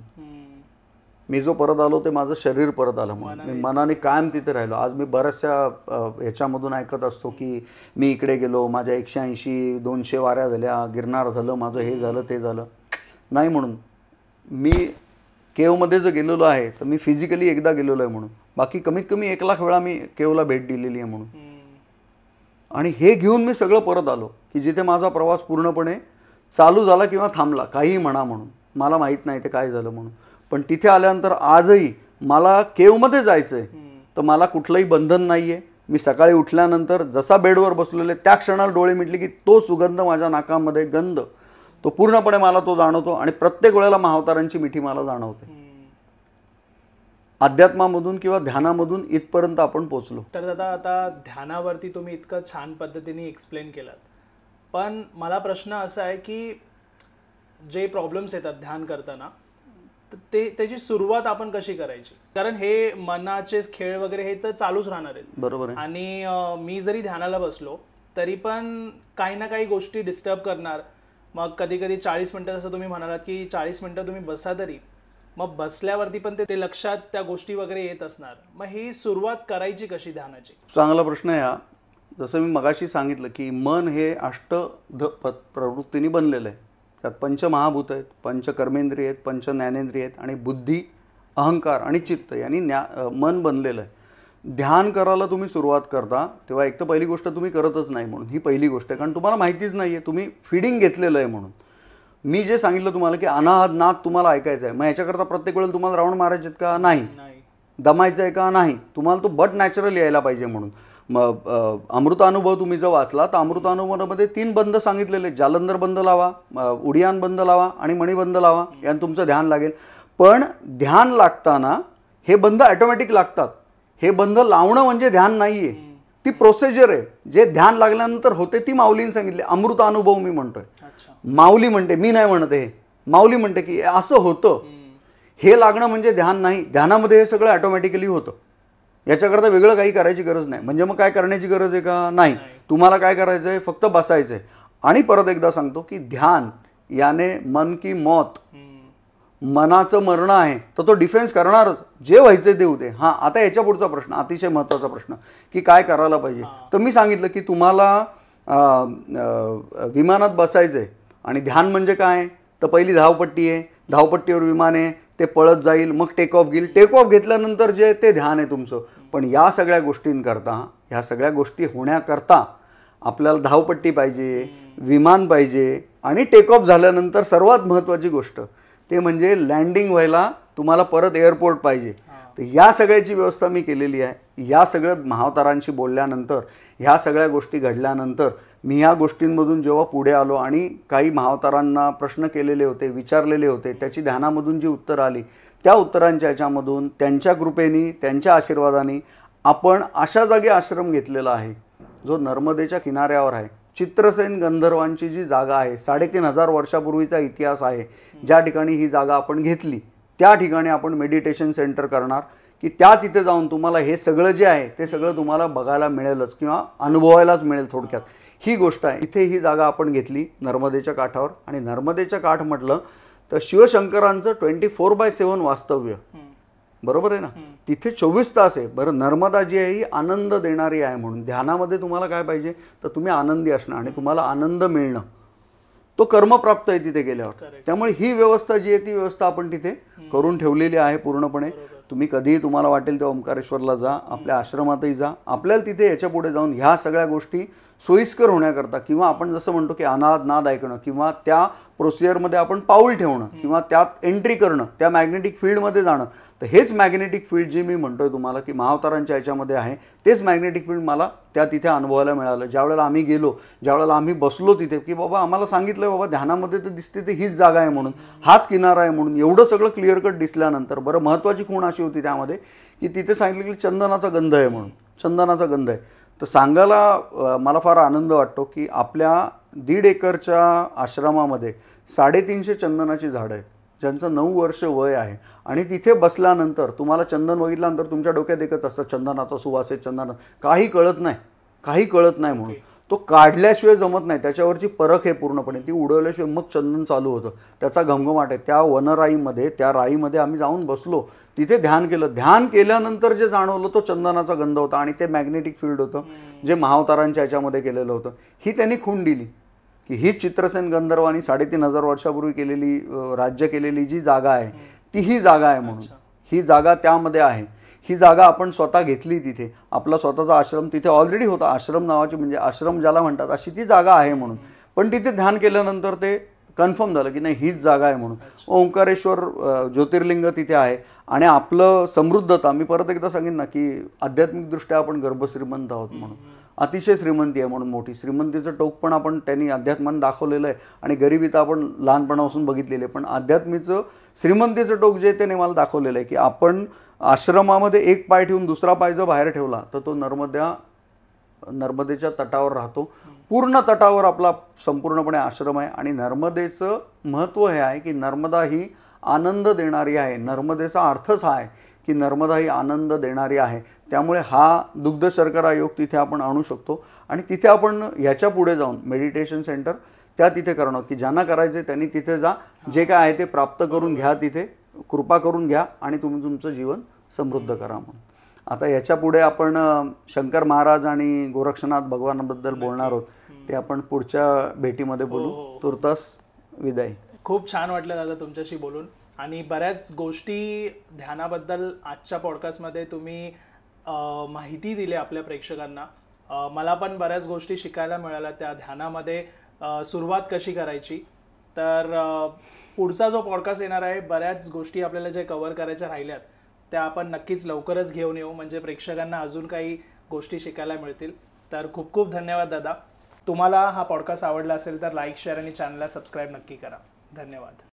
मी जो परत आलो ते माझं शरीर परत आलं म्हणून. मी मनाने कायम तिथे राहिलो. आज मी बऱ्याचशा ह्याच्यामधून ऐकत असतो की मी इकडे गेलो, माझ्या 180-200 वाऱ्या झाल्या, गिरनार झालं, माझं हे झालं ते झालं. नाही म्हणून. मी केवमध्ये जर गेलेलो आहे तर मी फिजिकली एकदा गेलेलो आहे म्हणून, बाकी कमीत कमी 1,00,000 वेळा मी केवला भेट दिलेली आहे म्हणून. आणि हे घेऊन मी सगळं परत आलो की जिथे माझा प्रवास पूर्णपणे चालू झाला किंवा थांबला, काहीही म्हणा म्हणून, मला माहीत नाही ते काय झालं म्हणून. पण तिथे आल्यानंतर आजही मला केवमध्ये जायचं आहे तर मला कुठलंही बंधन नाही आहे. मी सकाळी उठल्यानंतर जसा बेडवर बसलेले त्या क्षणाला डोळे मिटले की तो सुगंध माझ्या नाकामध्ये, गंध तो पूर्णपणे मला तो जाणवतो आणि प्रत्येक वेळेला महाअवतारांची मिठी मला जाणवते. अध्यात्मामधून किंवा ध्यानामधून इथपर्यंत आपण पोचलो. तर दादा, आता ध्यानावरती तुम्ही इतकं छान पद्धतीने एक्सप्लेन केलात, पण मला प्रश्न असा आहे की जे प्रॉब्लेम्स येतात ध्यान करताना, त्याची सुरुवात आपण कशी करायची? कारण हे मनाचे खेळ वगैरे हे तर चालूच राहणार आहेत. बरोबर आहे. आणि मी जरी ध्यानाला बसलो तरी पण काही ना काही गोष्टी डिस्टर्ब करणार. मग कधी कधी 40 मिनिटं, जसं तुम्ही म्हणालात की 40 मिनिटं तुम्ही बसा, तरी मग बसल्यावरती पण ते लक्षात त्या गोष्टी वगैरे येत असणार. मग ही सुरुवात करायची कशी ध्यानाची? चांगला प्रश्न आहे हा. जसं मी मगाशी सांगितलं की मन हे प्रवृत्तीने बनलेलं आहे. त्यात पंचमहाभूत आहेत, पंचकर्मेंद्रिय आहेत, पंच ज्ञानेंद्रिय आहेत आणि बुद्धी, अहंकार आणि चित्त यांनी मन बनलेलं आहे. ध्यान करायला तुम्ही सुरुवात करता तेव्हा एक तर पहिली गोष्ट तुम्ही करतच नाही म्हणून, ही पहिली गोष्ट आहे. कारण तुम्हाला माहितीच नाही आहे, तुम्ही फीडिंग घेतलेलं आहे म्हणून. मी जे सांगितलं तुम्हाला की अनाहत नाद तुम्हाला ऐकायचं आहे, मग याच्याकरता प्रत्येक वेळेला तुम्हाला राऊंड मारायचे आहेत का? नाही. दमायचं आहे का? नाही. तुम्हाला तो बट नॅचरल यायला पाहिजे म्हणून. मग अमृतानुभव तुम्ही जर वाचला तर अमृतानुभवामध्ये 3 बंद सांगितलेले, जालंधर बंद लावा, उडियान बंद लावा आणि मणिबंद लावा, यानं तुमचं ध्यान लागेल. पण ध्यान लागताना हे बंद ऑटोमॅटिक लागतात. हे बंद लावणं म्हणजे ध्यान नाही आहे, ती प्रोसिजर आहे. जे ध्यान लागल्यानंतर होते ती माऊलीने सांगितले. अमृतानुभव मी म्हणतोय, माऊली म्हणते, मी नाही म्हणत. हे माऊली म्हणते की असं होतं. हे लागणं म्हणजे ध्यान नाही. ध्यानामध्ये हे सगळं ऑटोमॅटिकली होतं. याच्याकरता वेगळं काही करायची गरज नाही. म्हणजे मग काय करण्याची गरज आहे का? नाही. तुम्हाला काय करायचं आहे? फक्त बसायचं आहे. आणि परत एकदा सांगतो की ध्यान याने मन की मौत, मनाचं मरण आहे तर तो डिफेन्स करणारच. जे व्हायचं ते होते. हां, आता याच्या पुढचा प्रश्न, अतिशय महत्त्वाचा प्रश्न, की काय करायला पाहिजे. तर मी सांगितलं की तुम्हाला विमानात बसायचं आहे आणि ध्यान म्हणजे काय? तर पहिली धावपट्टी आहे, धावपट्टीवर विमान आहे, ते पळत जाईल, मग टेक ऑफ घेईल. टेक ऑफ घेतल्यानंतर जे ते ध्यान आहे तुमचं. पण या सगळ्या गोष्टींकरता, ह्या सगळ्या गोष्टी होण्याकरता आपल्याला धावपट्टी पाहिजे, विमान पाहिजे आणि टेक ऑफ झाल्यानंतर सर्वात महत्त्वाची गोष्ट ते म्हणजे लँडिंग व्हायला तुम्हाला परत एअरपोर्ट पाहिजे. तर या सगळ्याची व्यवस्था मी केलेली आहे. या सगळं महाअवतारांशी बोलल्यानंतर, ह्या सगळ्या गोष्टी घडल्यानंतर मी ह्या गोष्टींमधून जेव्हा पुढे आलो आणि काही महाअवतारांना प्रश्न केलेले होते, विचारलेले होते, त्याची ध्यानामधून जी उत्तरं आली, त्या उत्तरांच्या याच्यामधून त्यांच्या कृपेने, त्यांच्या आशीर्वादाने आपण अशा जागी आश्रम घेतलेला आहे जो नर्मदेच्या किनाऱ्यावर आहे. चित्रसेन गंधर्वांची जी जागा आहे, 3,500 वर्षापूर्वीचा इतिहास आहे. ज्या ठिकाणी ही जागा आपण घेतली त्या ठिकाणी आपण मेडिटेशन सेंटर करणार की त्या तिथे जाऊन तुम्हाला हे सगळं जे आहे ते सगळं तुम्हाला बघायला मिळेलच किंवा अनुभवायलाच मिळेल. थोडक्यात ही गोष्ट आहे. इथे ही जागा आपण घेतली नर्मदेच्या काठावर. आणि नर्मदेच्या काठ म्हटलं तर शिवशंकरांचं 24/7 वास्तव्य, बरोबर आहे ना. तिथे 24 तास आहे. बरं, नर्मदा जी आहे ही आनंद देणारी आहे म्हणून. ध्यानामध्ये तुम्हाला काय पाहिजे तर तुम्ही आनंदी असणं आणि तुम्हाला आनंद मिळणं, तो कर्मप्राप्त आहे तिथे गेल्यावर. त्यामुळे ही व्यवस्था जी आहे ती व्यवस्था आपण तिथे करून ठेवलेली आहे पूर्णपणे. तुम्ही कधीही तुम्हाला वाटेल तेव्हा ओंकारेश्वरला जा, आपल्या आश्रमातही जा. आपल्याला तिथे याच्या पुढे जाऊन ह्या सगळ्या गोष्टी सोयीस्कर होण्याकरता किंवा आपण जसं म्हणतो की अनाद नाद ऐकणं किंवा त्या प्रोसिजरमध्ये आपण पाऊल ठेवणं किंवा त्यात एंट्री करणं, त्या मॅग्नेटिक फील्डमध्ये जाणं. तर हेच मॅग्नेटिक फील्ड जे मी म्हणतोय तुम्हाला की महाअवतारांच्या याच्यामध्ये आहे, तेच मॅग्नेटिक फील्ड मला त्या तिथे अनुभवायला मिळालं. ज्यावेळेला आम्ही गेलो, ज्यावेळेला आम्ही बसलो तिथे की बाबा आम्हाला सांगितलं बाबा ध्यानामध्ये तर दिसते ते हीच जागा आहे म्हणून, हाच किनारा आहे म्हणून. एवढं सगळं क्लिअर कट दिसल्यानंतर बरं महत्त्वाची खूण अशी होती त्यामध्ये की तिथे सांगितलं की चंदनाचा गंध आहे म्हणून. चंदनाचा गंध आहे. तर सांगायला मला फार आनंद वाटतो की आपल्या 1.5 एकरच्या आश्रमामध्ये 350 चंदनाची झाडं आहेत ज्यांचं 9 वर्ष वय आहे. आणि तिथे बसल्यानंतर तुम्हाला चंदन बघितल्यानंतर तुमच्या डोक्यात एकच असतं चंदनाचा सुवास आहे, चंदन. काही कळत नाही, काही कळत नाही म्हणून. तो काढल्याशिवाय जमत नाही. त्याच्यावरची परख आहे पूर्णपणे, ती उडवल्याशिवाय मग चंदन चालू होतं. त्याचा घमघमाट आहे. त्या वनराईमध्ये, त्या राईमध्ये आम्ही जाऊन बसलो, तिथे ध्यान केलं. ध्यान केल्यानंतर जे जाणवलं तो चंदनाचा गंध होता आणि ते मॅग्नेटिक फील्ड होतं जे महाअवतारांच्या ह्याच्यामध्ये केलेलं होतं. ही त्यांनी खूण दिली की ही चित्रसेन गंधर्वांनी 3,500 वर्षापूर्वी केलेली राज्य केलेली जी जागा आहे ती ही जागा आहे म्हणून, ही जागा त्यामध्ये आहे, ही जागा आपण स्वतः घेतली, तिथे आपला स्वतःचा आश्रम तिथे ऑलरेडी होता, आश्रम नावाची म्हणजे आश्रम ज्याला म्हणतात अशी ती जागा आहे म्हणून. पण तिथे ध्यान केल्यानंतर ते कन्फर्म झालं की नाही हीच जागा आहे म्हणून. ओंकारेश्वर ज्योतिर्लिंग तिथे आहे आणि आपलं समृद्धता, मी परत एकदा सांगेन ना की आध्यात्मिकदृष्ट्या आपण गर्भश्रीमंत आहोत म्हणून, अतिशय श्रीमंती आहे म्हणून. मोठी श्रीमंतीचं टोक पण आपण त्यांनी अध्यात्माने दाखवलेलं आहे आणि गरिबी तर आपण लहानपणापासून बघितलेली आहे, पण अध्यात्मीचं श्रीमंतीचं टोक जे त्याने मला दाखवलेलं आहे की आपण आश्रमामध्ये एक पाय ठेवून दुसरा पाय जर बाहेर ठेवला तर तो नर्मदेच्या तटावर राहतो. पूर्ण तटावर आपला संपूर्णपणे आश्रम आहे आणि नर्मदेचं महत्त्व हे आहे की नर्मदा ही आनंद देणारी आहे. नर्मदेचा अर्थच हा आहे की नर्मदा ही आनंद देणारी आहे. त्यामुळे हा दुग्ध शर्करा योग तिथे आपण आणू शकतो आणि तिथे आपण याच्या पुढे जाऊन मेडिटेशन सेंटर त्या तिथे करणं की ज्यांना करायचे त्यांनी तिथे जा, जे काय आहे ते प्राप्त करून घ्या, तिथे कृपा करून घ्या आणि तुम्ही तुमचं जीवन समृद्ध करा म्हणून. आता याच्या पुढे आपण शंकर महाराज आणि गोरक्षनाथ भगवानाबद्दल बोलणार आहोत, ते आपण पुढच्या भेटीमध्ये बोलू. तुर्तास विदाय. खूप छान वाटलं दादा तुमच्याशी बोलून आणि बऱ्याच गोष्टी ध्यानाबद्दल आजच्या पॉडकास्टमध्ये तुम्ही माहिती दिली आपल्या प्रेक्षकांना. मला पण बऱ्याच गोष्टी शिकायला मिळाल्या त्या ध्यानामध्ये सुरुवात कशी करायची. तर पुढचा जो पॉडकास्ट येणार आहे बऱ्याच गोष्टी आपल्याला जे कव्हर करायच्या राहिल्यात त्या आपण नक्कीच लवकरच घेऊन येऊ, म्हणजे प्रेक्षकांना अजून काही गोष्टी शिकायला मिळतील. तर खूप खूप धन्यवाद दादा. तुम्हाला हा पॉडकास्ट आवडला असेल तर लाईक, शेअर आणि चॅनलला सबस्क्राईब नक्की करा. धन्यवाद.